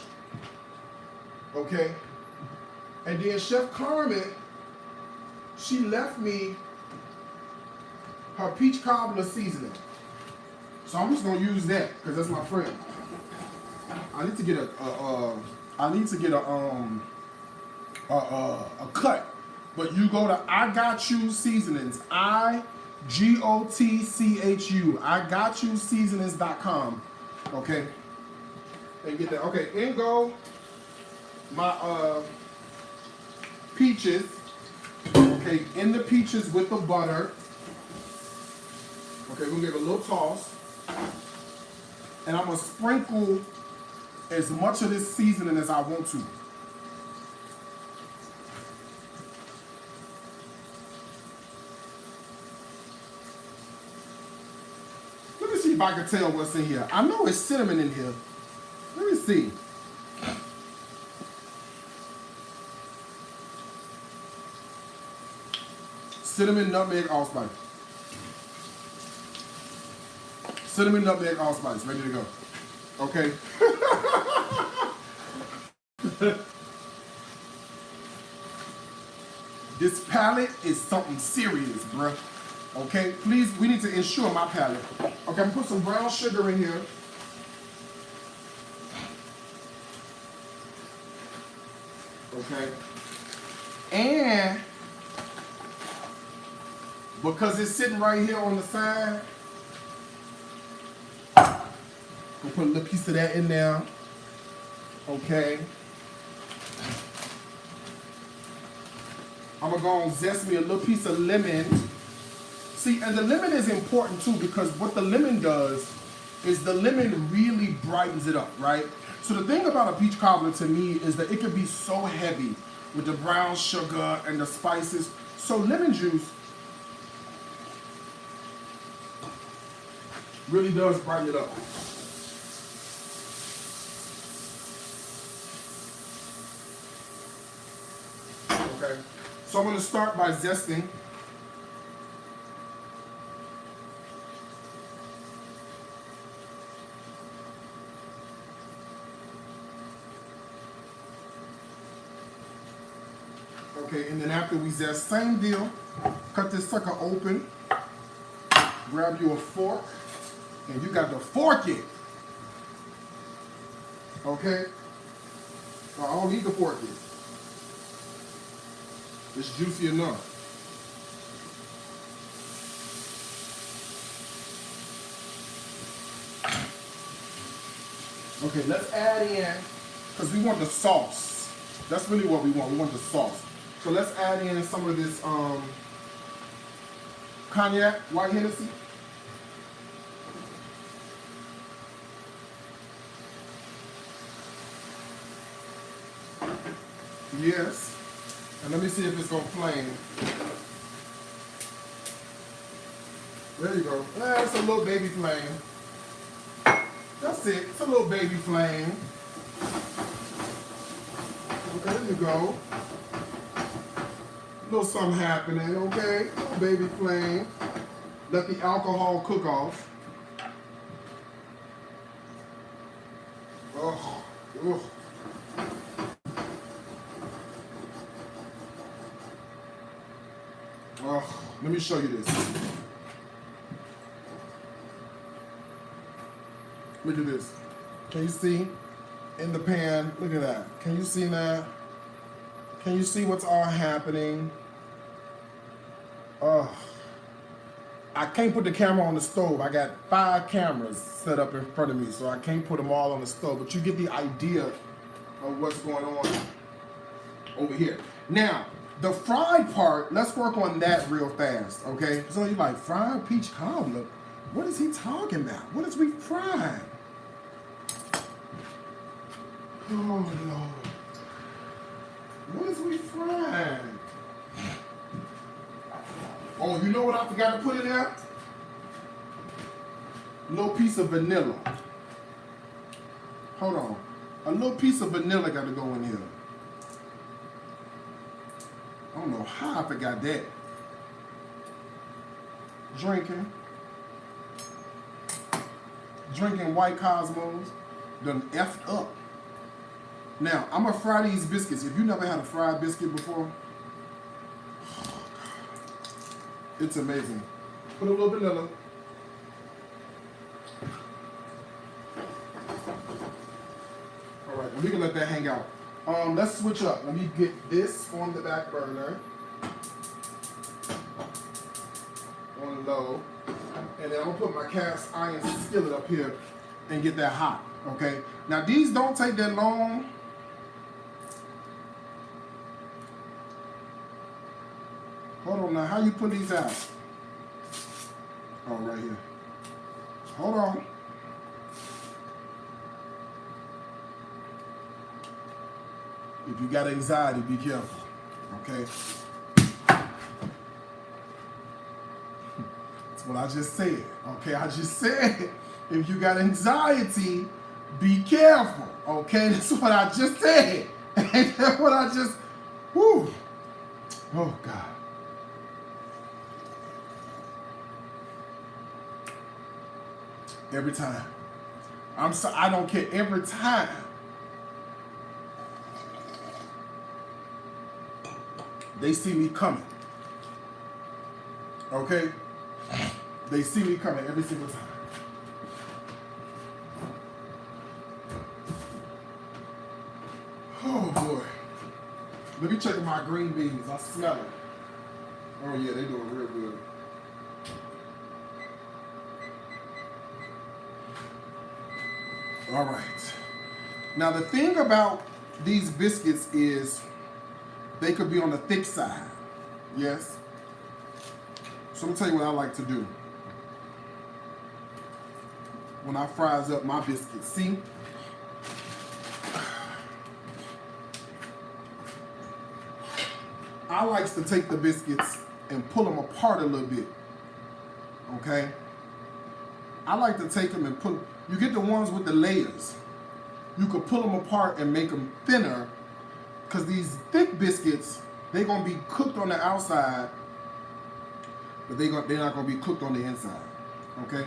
okay? And then Chef Carmen, she left me her peach cobbler seasoning. So I'm just gonna use that because that's my friend. I need to get a cut. But you go to I Got You Seasonings, IGOTCHU, IGotYouSeasonings.com. Okay. And get that. Okay, in go my peaches. Okay, in the peaches with the butter. Okay, we're gonna give it a little toss. And I'm gonna sprinkle as much of this seasoning as I want to. Let me see if I can tell what's in here. I know it's cinnamon in here. Let me see. Cinnamon, nutmeg, allspice. Cinnamon, nutmeg, allspice. Ready to go. Okay. This palate is something serious, bruh. Okay, please, we need to ensure my palate. Okay, I'm gonna put some brown sugar in here. Okay. And because it's sitting right here on the side, we'll put a little piece of that in there. Okay. I'm gonna go and zest me a little piece of lemon. See, and the lemon is important too because what the lemon does is the lemon really brightens it up, right? So the thing about a peach cobbler to me is that it can be so heavy with the brown sugar and the spices. So lemon juice really does brighten it up. Okay, so I'm going to start by zesting. Okay, and then after we zest, same deal. Cut this sucker open. Grab you a fork, and you got to fork it. Okay? Well, I don't need to fork it. It's juicy enough. Okay, let's add in, because we want the sauce. That's really what we want. We want the sauce. So let's add in some of this cognac, white Hennessy. Yes. And let me see if it's going to flame. There you go. That's a little baby flame. That's it. It's a little baby flame. Okay, there you go. A little something happening, okay? A little baby flame. Let the alcohol cook off. Oh, ugh. Oh, let me show you this. Look at this. Can you see in the pan? Look at that. Can you see that? Can you see what's all happening? Oh, I can't put the camera on the stove. I got 5 cameras set up in front of me, so I can't put them all on the stove. But you get the idea of what's going on over here. Now, the fried part, let's work on that real fast, okay? So you're like, fried peach cobbler? What is he talking about? What is we frying? Oh, Lord. What is we frying? Oh, you know what I forgot to put in there? A little piece of vanilla. Hold on. A little piece of vanilla got to go in here. I don't know how I forgot that. Drinking White Cosmos done effed up. Now, I'm going to fry these biscuits. If you never had a fried biscuit before, it's amazing. Put a little vanilla. All right, we can let that hang out. Let's switch up. Let me get this on the back burner. On low. And then I'm gonna put my cast iron skillet up here and get that hot, okay? Now these don't take that long. Hold on now, how you put these out? Oh, right here. Hold on. If you got anxiety, be careful, okay? That's what I just said, okay? I just said, if you got anxiety, be careful, okay? That's what I just said. That's what I just, whew. Oh, God. Every time. I don't care, every time. They see me coming. Okay? They see me coming every single time. Oh boy. Let me check my green beans. I smell it. Oh yeah, they doing real good. All right. Now the thing about these biscuits is they could be on the thick side. Yes. So I'm gonna tell you what I like to do when I fries up my biscuits. See? I like to take the biscuits and pull them apart a little bit. Okay? I like to take them and put, you get the ones with the layers. You could pull them apart and make them thinner, because these thick biscuits, they're going to be cooked on the outside, but they're not going to be cooked on the inside. Okay?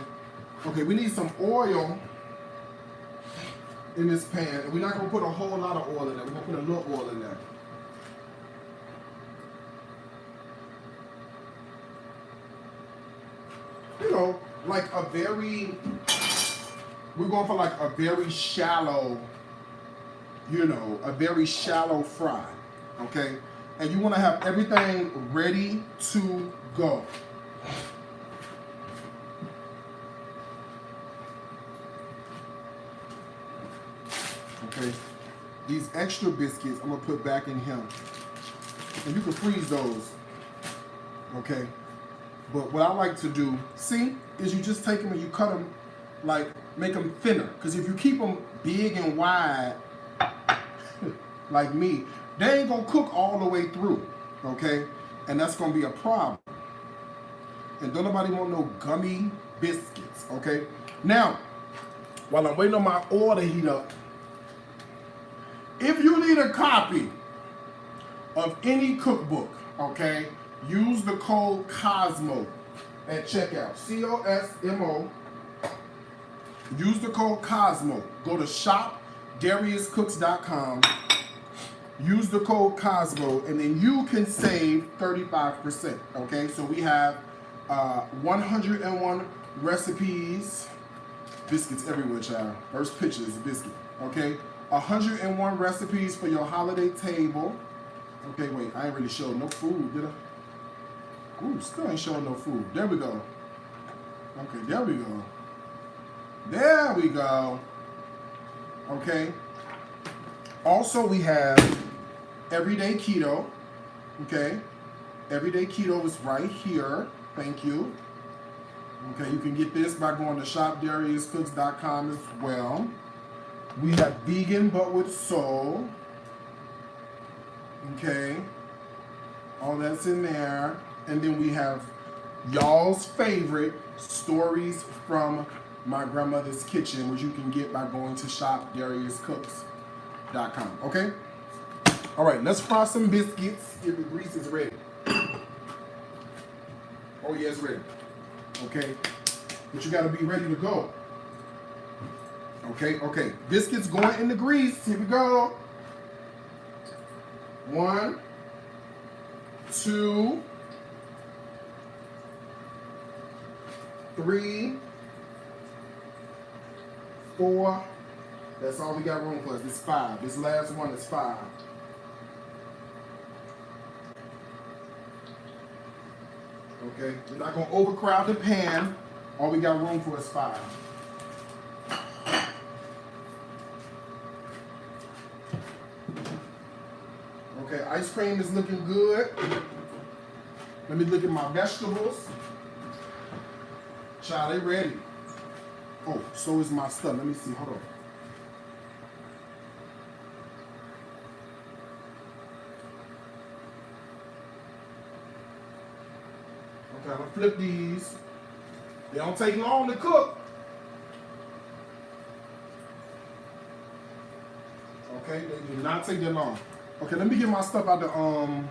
Okay, we need some oil in this pan. And we're not going to put a whole lot of oil in there. We're going to put a little oil in there. You know, like a very, we're going for like a very shallow, you know, a very shallow fry, okay? And you want to have everything ready to go. Okay. These extra biscuits I'm gonna put back in here. And you can freeze those. Okay. But what I like to do, see, is you just take them and you cut them, like, make them thinner. Because if you keep them big and wide, like me, they ain't gonna cook all the way through, okay? And that's gonna be a problem. And don't nobody want no gummy biscuits, okay? Now, while I'm waiting on my oil to heat up, if you need a copy of any cookbook, okay, use the code COSMO at checkout. COSMO. Use the code COSMO. Go to shopdariuscooks.com. Use the code COSMO, and then you can save 35%. Okay, so we have 101 recipes. Biscuits everywhere, child. First picture is a biscuit. Okay, 101 recipes for your holiday table. Okay, wait, I ain't really showed no food, did I? Ooh, still ain't showing no food. There we go. Okay, there we go. There we go. Okay. Also, we have Everyday Keto. Okay. Everyday Keto is right here. Thank you. Okay, you can get this by going to shopdariuscooks.com as well. We have Vegan but with Soul. Okay. All that's in there. And then we have y'all's favorite, Stories from My Grandmother's Kitchen, which you can get by going to shopdariuscooks.com. Okay? All right, let's fry some biscuits if the grease is ready. Oh, yeah, it's ready. Okay? But you got to be ready to go. Okay. Biscuits going in the grease. Here we go. 1, 2, 3, 4. That's all we got room for. This 5. This last one is 5. Okay, we're not gonna overcrowd the pan. All we got room for is 5. Okay, ice cream is looking good. Let me look at my vegetables. Child, they ready. Oh, so is my stuff. Let me see. Hold on. Okay, I'm gonna flip these. They don't take long to cook. Okay, they do not take that long. Okay, let me get my stuff out the oven.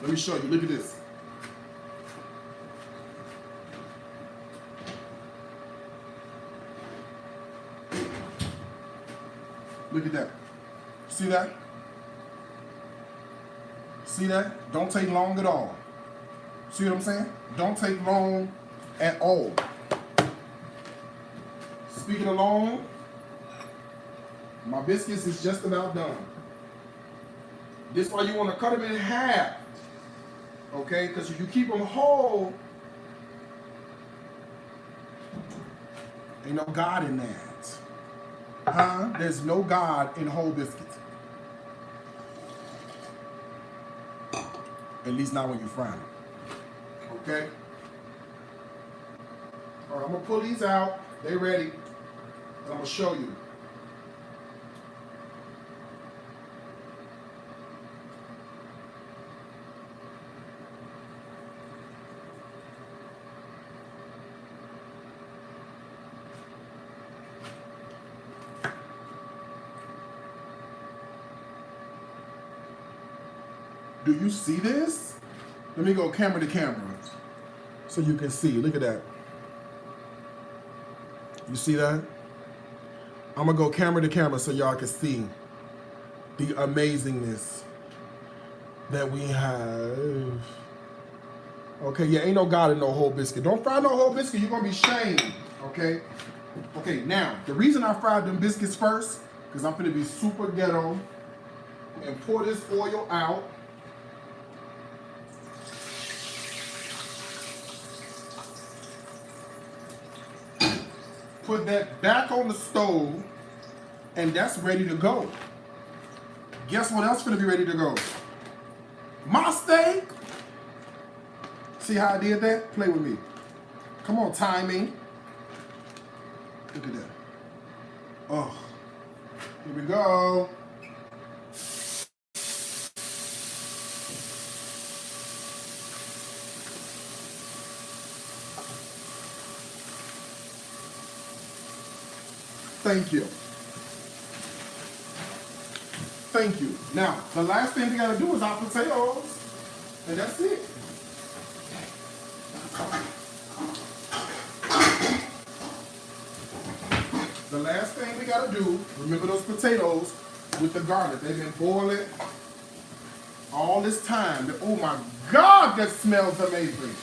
Let me show you. Look at this. Look at that. See that? See that? Don't take long at all. See what I'm saying? Don't take long at all. Speaking of long, my biscuits is just about done. This is why you want to cut them in half. Okay? Because if you keep them whole, ain't no God in that. Huh? There's no God in whole biscuits. At least not when you fry them. Okay? All right, I'm going to pull these out. They ready. And I'm going to show you. Do you see this? Let me go camera to camera so you can see. Look at that. You see that? I'm gonna go camera to camera so y'all can see the amazingness that we have. Okay, yeah, ain't no God in no whole biscuit. Don't fry no whole biscuit, you're gonna be shamed, okay? Okay, now, the reason I fried them biscuits first, because I'm gonna be super ghetto and pour this oil out. Put that back on the stove, and that's ready to go. Guess what else gonna be ready to go? My steak. See how I did that? Play with me. Come on, timing. Look at that. Oh, here we go. Thank you. Thank you. Now, the last thing we gotta do is our potatoes, and that's it. The last thing we gotta do, remember those potatoes with the garlic. They've been boiling all this time. Oh my God, that smells amazing.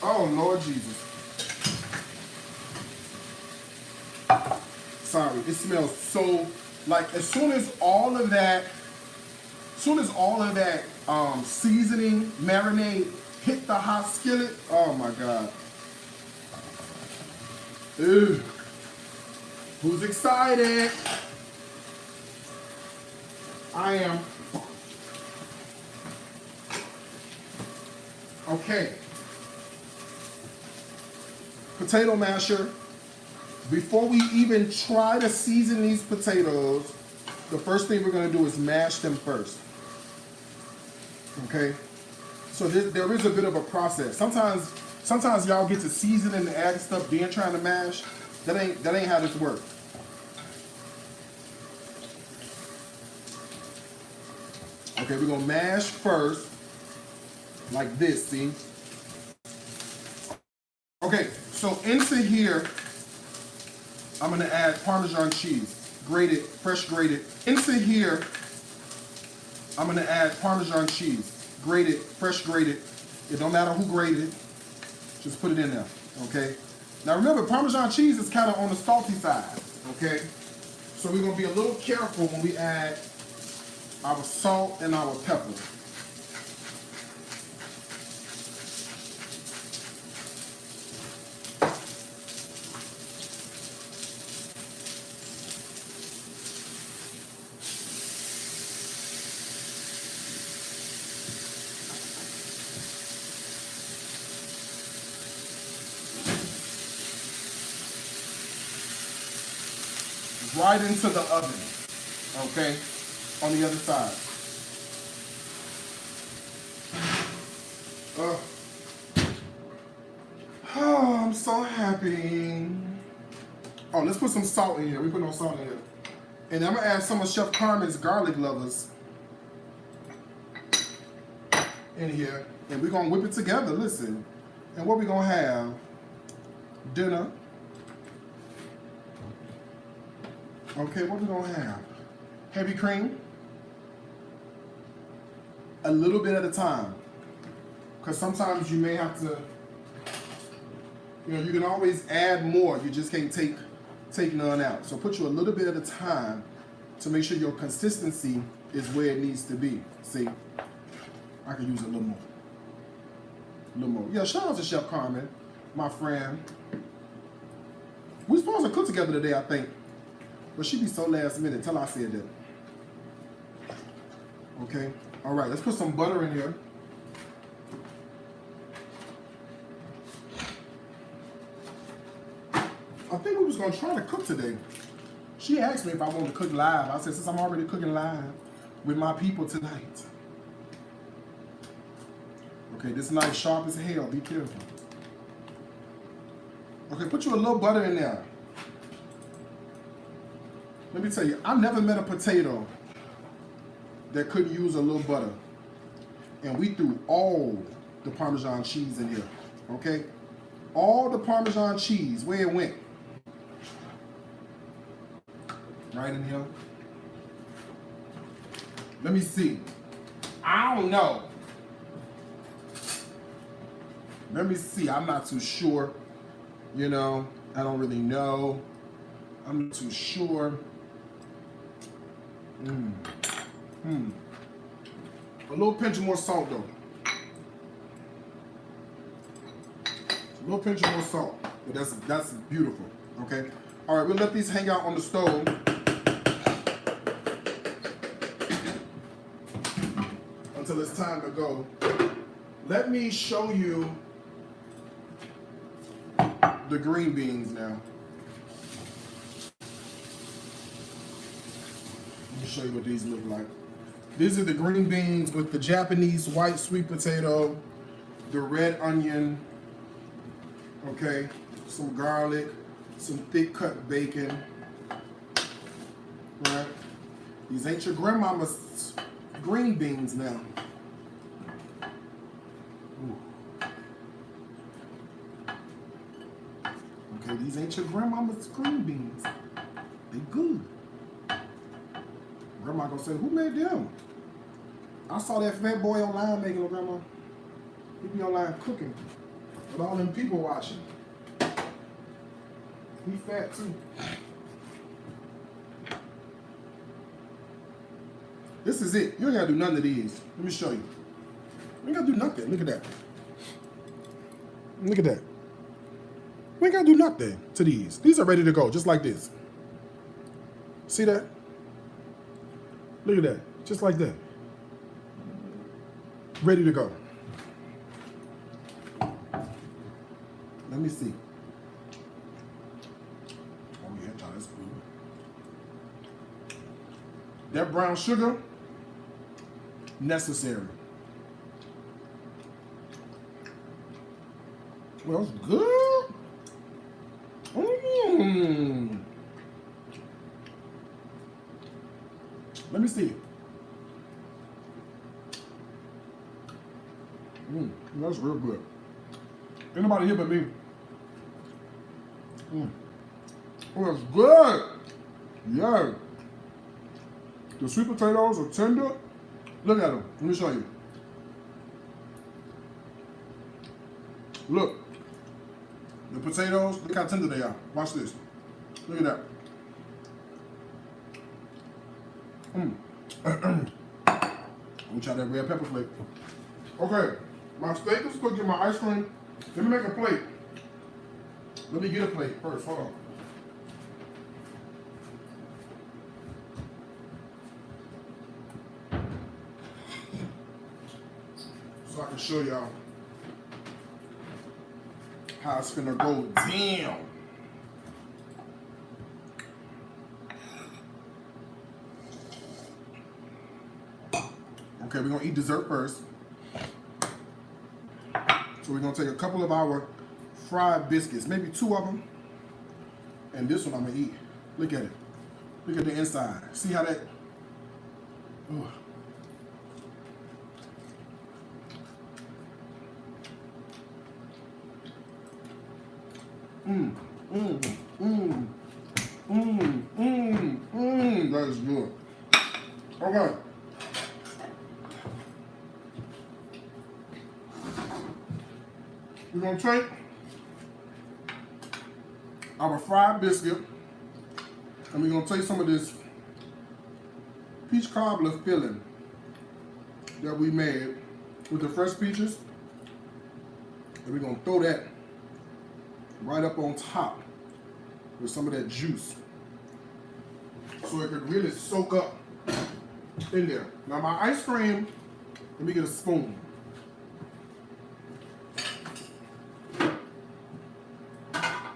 Oh Lord Jesus. Sorry, it smells so, like as soon as all of that seasoning, marinade hit the hot skillet, oh my God. Ew. Who's excited? I am. Okay. Potato masher. Before we even try to season these potatoes, the first thing we're going to do is mash them first. Okay? So there is a bit of a process. Sometimes y'all get to season and add stuff, then trying to mash. That ain't how this works. Okay, we're gonna mash first, like this, see? Okay, so into here, I'm gonna add Parmesan cheese, grated, fresh grated. Into here, I'm gonna add Parmesan cheese, grated, fresh grated. It don't matter who grated it, just put it in there, okay? Now remember, Parmesan cheese is kind of on the salty side, okay? So we're gonna be a little careful when we add our salt and our pepper. Right into the oven, okay, on the other side. Oh, I'm so happy. Oh, let's put some salt in here. We put no salt in here. And I'm gonna add some of Chef Carmen's garlic lovers in here. And we're gonna whip it together, listen. And what we gonna have? Dinner. Okay, what we gonna have? Heavy cream. A little bit at a time. Because sometimes you may have to, you can always add more. You just can't take none out. So put you a little bit at a time to make sure your consistency is where it needs to be. See, I could use a little more. A little more. Yeah, shout out to Chef Carmen, my friend. We're supposed to cook together today, I think. But she be so last minute. Tell her I said that. Okay. All right. Let's put some butter in here. I think we was gonna try to cook today. She asked me if I wanted to cook live. I said, since I'm already cooking live with my people tonight. Okay, this knife sharp as hell. Be careful. Okay, put you a little butter in there. Let me tell you, I never met a potato that couldn't use a little butter. And we threw all the Parmesan cheese in here, okay? All the Parmesan cheese, where it went. Right in here. Let me see. I don't know. Let me see, I'm not too sure. I don't really know. I'm not too sure. A little pinch more salt though. A little pinch more salt, but that's beautiful. Okay. All right, we'll let these hang out on the stove. Until it's time to go. Let me show you the green beans now. Let me show you what these look like. These are the green beans with the Japanese white sweet potato, the red onion, okay, some garlic, some thick cut bacon, right? These ain't your grandmama's green beans now. Ooh. Okay, these ain't your grandmama's green beans. They good. Grandma gonna say, who made them? I saw that fat boy online making them, Grandma. He be online cooking with all them people watching. He fat too. This is it. You ain't gotta do none of these. Let me show you. You ain't gotta do nothing. Look at that. Look at that. We ain't gotta do nothing to these. These are ready to go, just like this. See that? Look at that. Just like that. Ready to go. Let me see. Oh yeah, that's cool. That brown sugar, necessary. Well, it's good. Let me see. That's real good. Anybody here but me? Oh, that's good. Yeah. The sweet potatoes are tender. Look at them. Let me show you. Look. The potatoes, look how tender they are. Watch this. Look at that. Let me try that red pepper flake. Okay, my steak is cooking, my ice cream. Let me make a plate. Let me get a plate first. Hold on. So I can show y'all how it's gonna go down. Okay, we're gonna eat dessert first. So we're gonna take a couple of our fried biscuits, maybe 2 of them. And this one I'm gonna eat. Look at it. Look at the inside. See how that, ooh. That is good. Okay. We're gonna take our fried biscuit and we're gonna take some of this peach cobbler filling that we made with the fresh peaches, and we're gonna throw that right up on top with some of that juice so it could really soak up in there. Now my ice cream, let me get a spoon.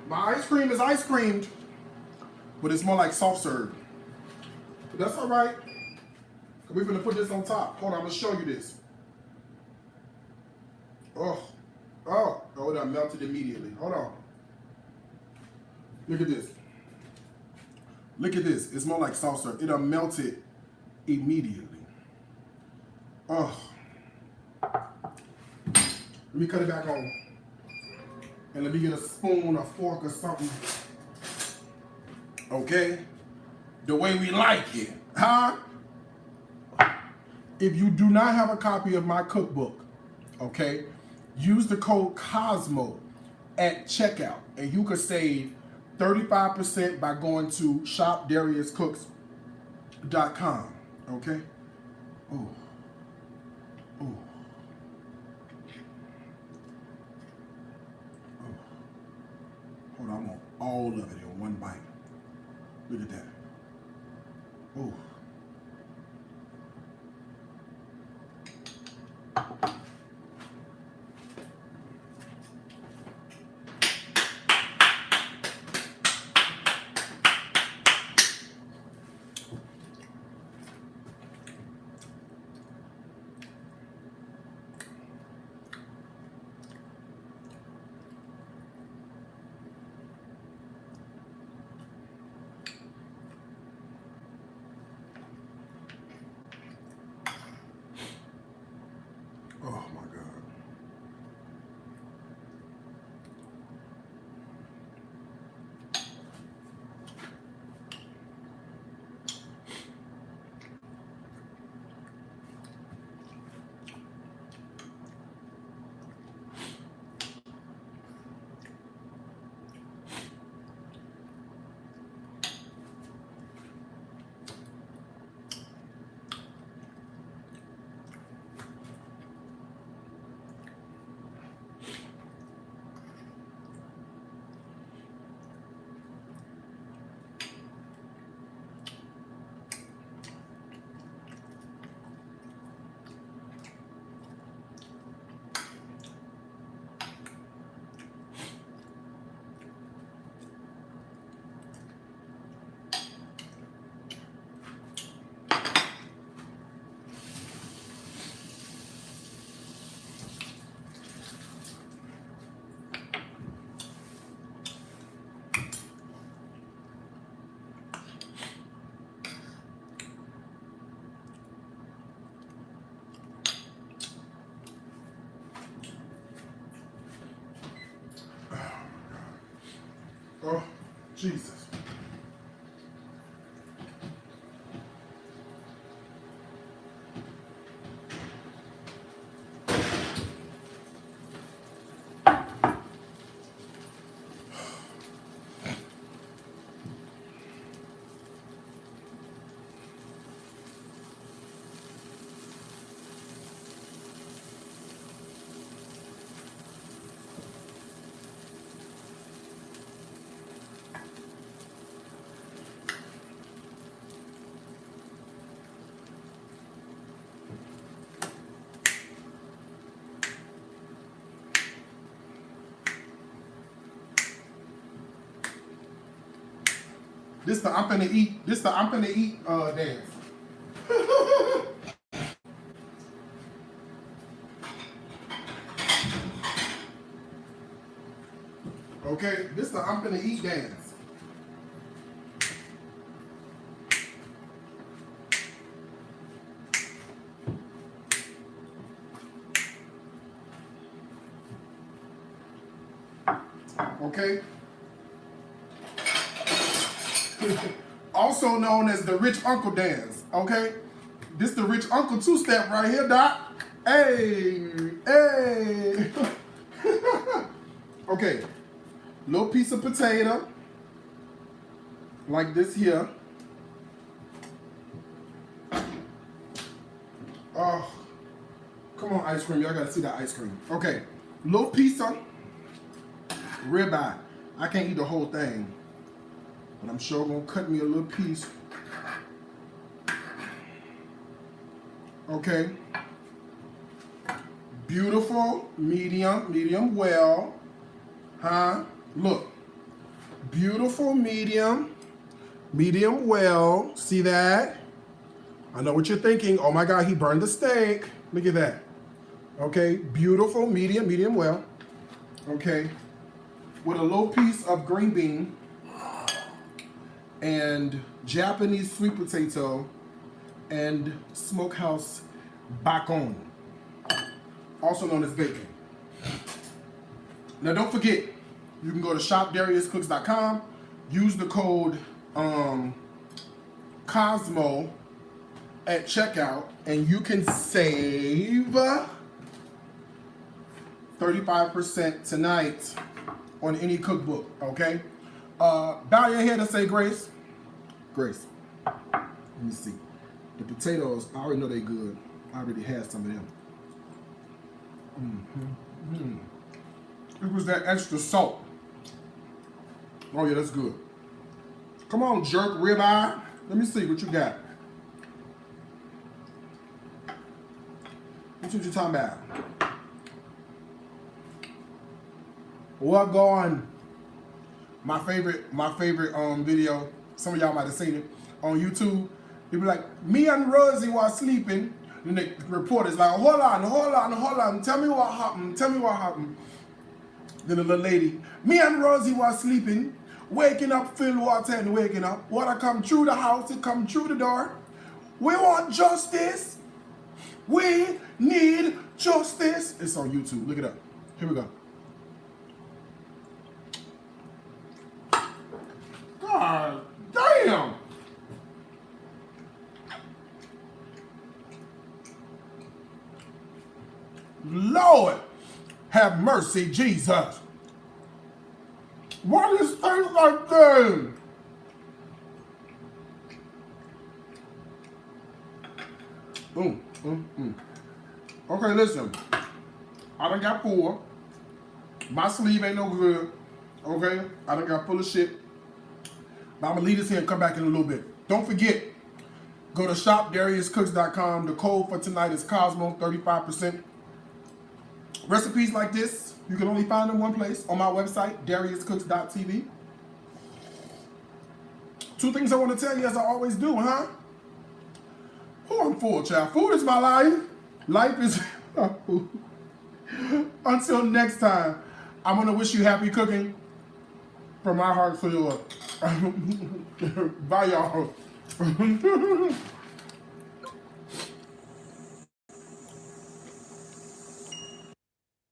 My ice cream is ice creamed, but it's more like soft serve. But that's all right. We're gonna put this on top. Hold on, I'm gonna show you this. Oh, that melted immediately. Hold on. Look at this. Look at this. It's more like soft serve. It'll melt it immediately. Oh. Let me cut it back on. And let me get a spoon, a fork, or something. Okay? The way we like it. Huh? If you do not have a copy of my cookbook, okay, use the code COSMO at checkout. And you could save 35% by going to shopdariuscooks.com. Okay? Oh. Oh. Hold on, I'm want all of it in one bite. Look at that. Ooh. Oh my God. Oh, Jesus. This the I'm finna eat dance. Okay, this the I'm finna eat dance. Okay. Also known as the rich uncle dance. Okay. This the rich uncle two-step right here, Doc. Hey, hey. Okay. Little piece of potato. Like this here. Oh, come on, ice cream. Y'all gotta see that ice cream. Okay. Little piece of ribeye. I can't eat the whole thing, but I'm sure gonna cut me a little piece. Okay. Beautiful, medium well. Huh? Look. Beautiful, medium well. See that? I know what you're thinking. Oh my God, he burned the steak. Look at that. Okay. Beautiful, medium well. Okay. With a little piece of green bean and Japanese sweet potato and smokehouse bacon, also known as bacon. Now don't forget, you can go to shopdariuscooks.com, use the code Cosmo at checkout, and you can save 35% tonight on any cookbook, okay? Bow your head and say grace. Grace. Let me see. The potatoes, I already know they good. I already had some of them. It was that extra salt. Oh yeah, that's good. Come on, jerk ribeye. Let me see what you got. What you talking about? What going? My favorite video. Some of y'all might have seen it on YouTube. They be like, me and Rosie was sleeping. And the reporter's like, hold on. Tell me what happened. Then the little lady, me and Rosie was sleeping, waking up, fill water and waking up. Water come through the house, it come through the door. We want justice. We need justice. It's on YouTube. Look it up. Here we go. God damn. Lord, have mercy, Jesus. Why does things like that? Okay, listen. I done got 4. My sleeve ain't no good. Okay? I done got full of shit. But I'm going to leave this here and come back in a little bit. Don't forget, go to shopdariuscooks.com. The code for tonight is Cosmo, 35%. Recipes like this, you can only find them one place, on my website, dariuscooks.tv. 2 things I want to tell you, as I always do, huh? Oh, I'm full, child. Food is my life. Life is food. Until next time, I'm going to wish you happy cooking from my heart to yours. Bye, y'all.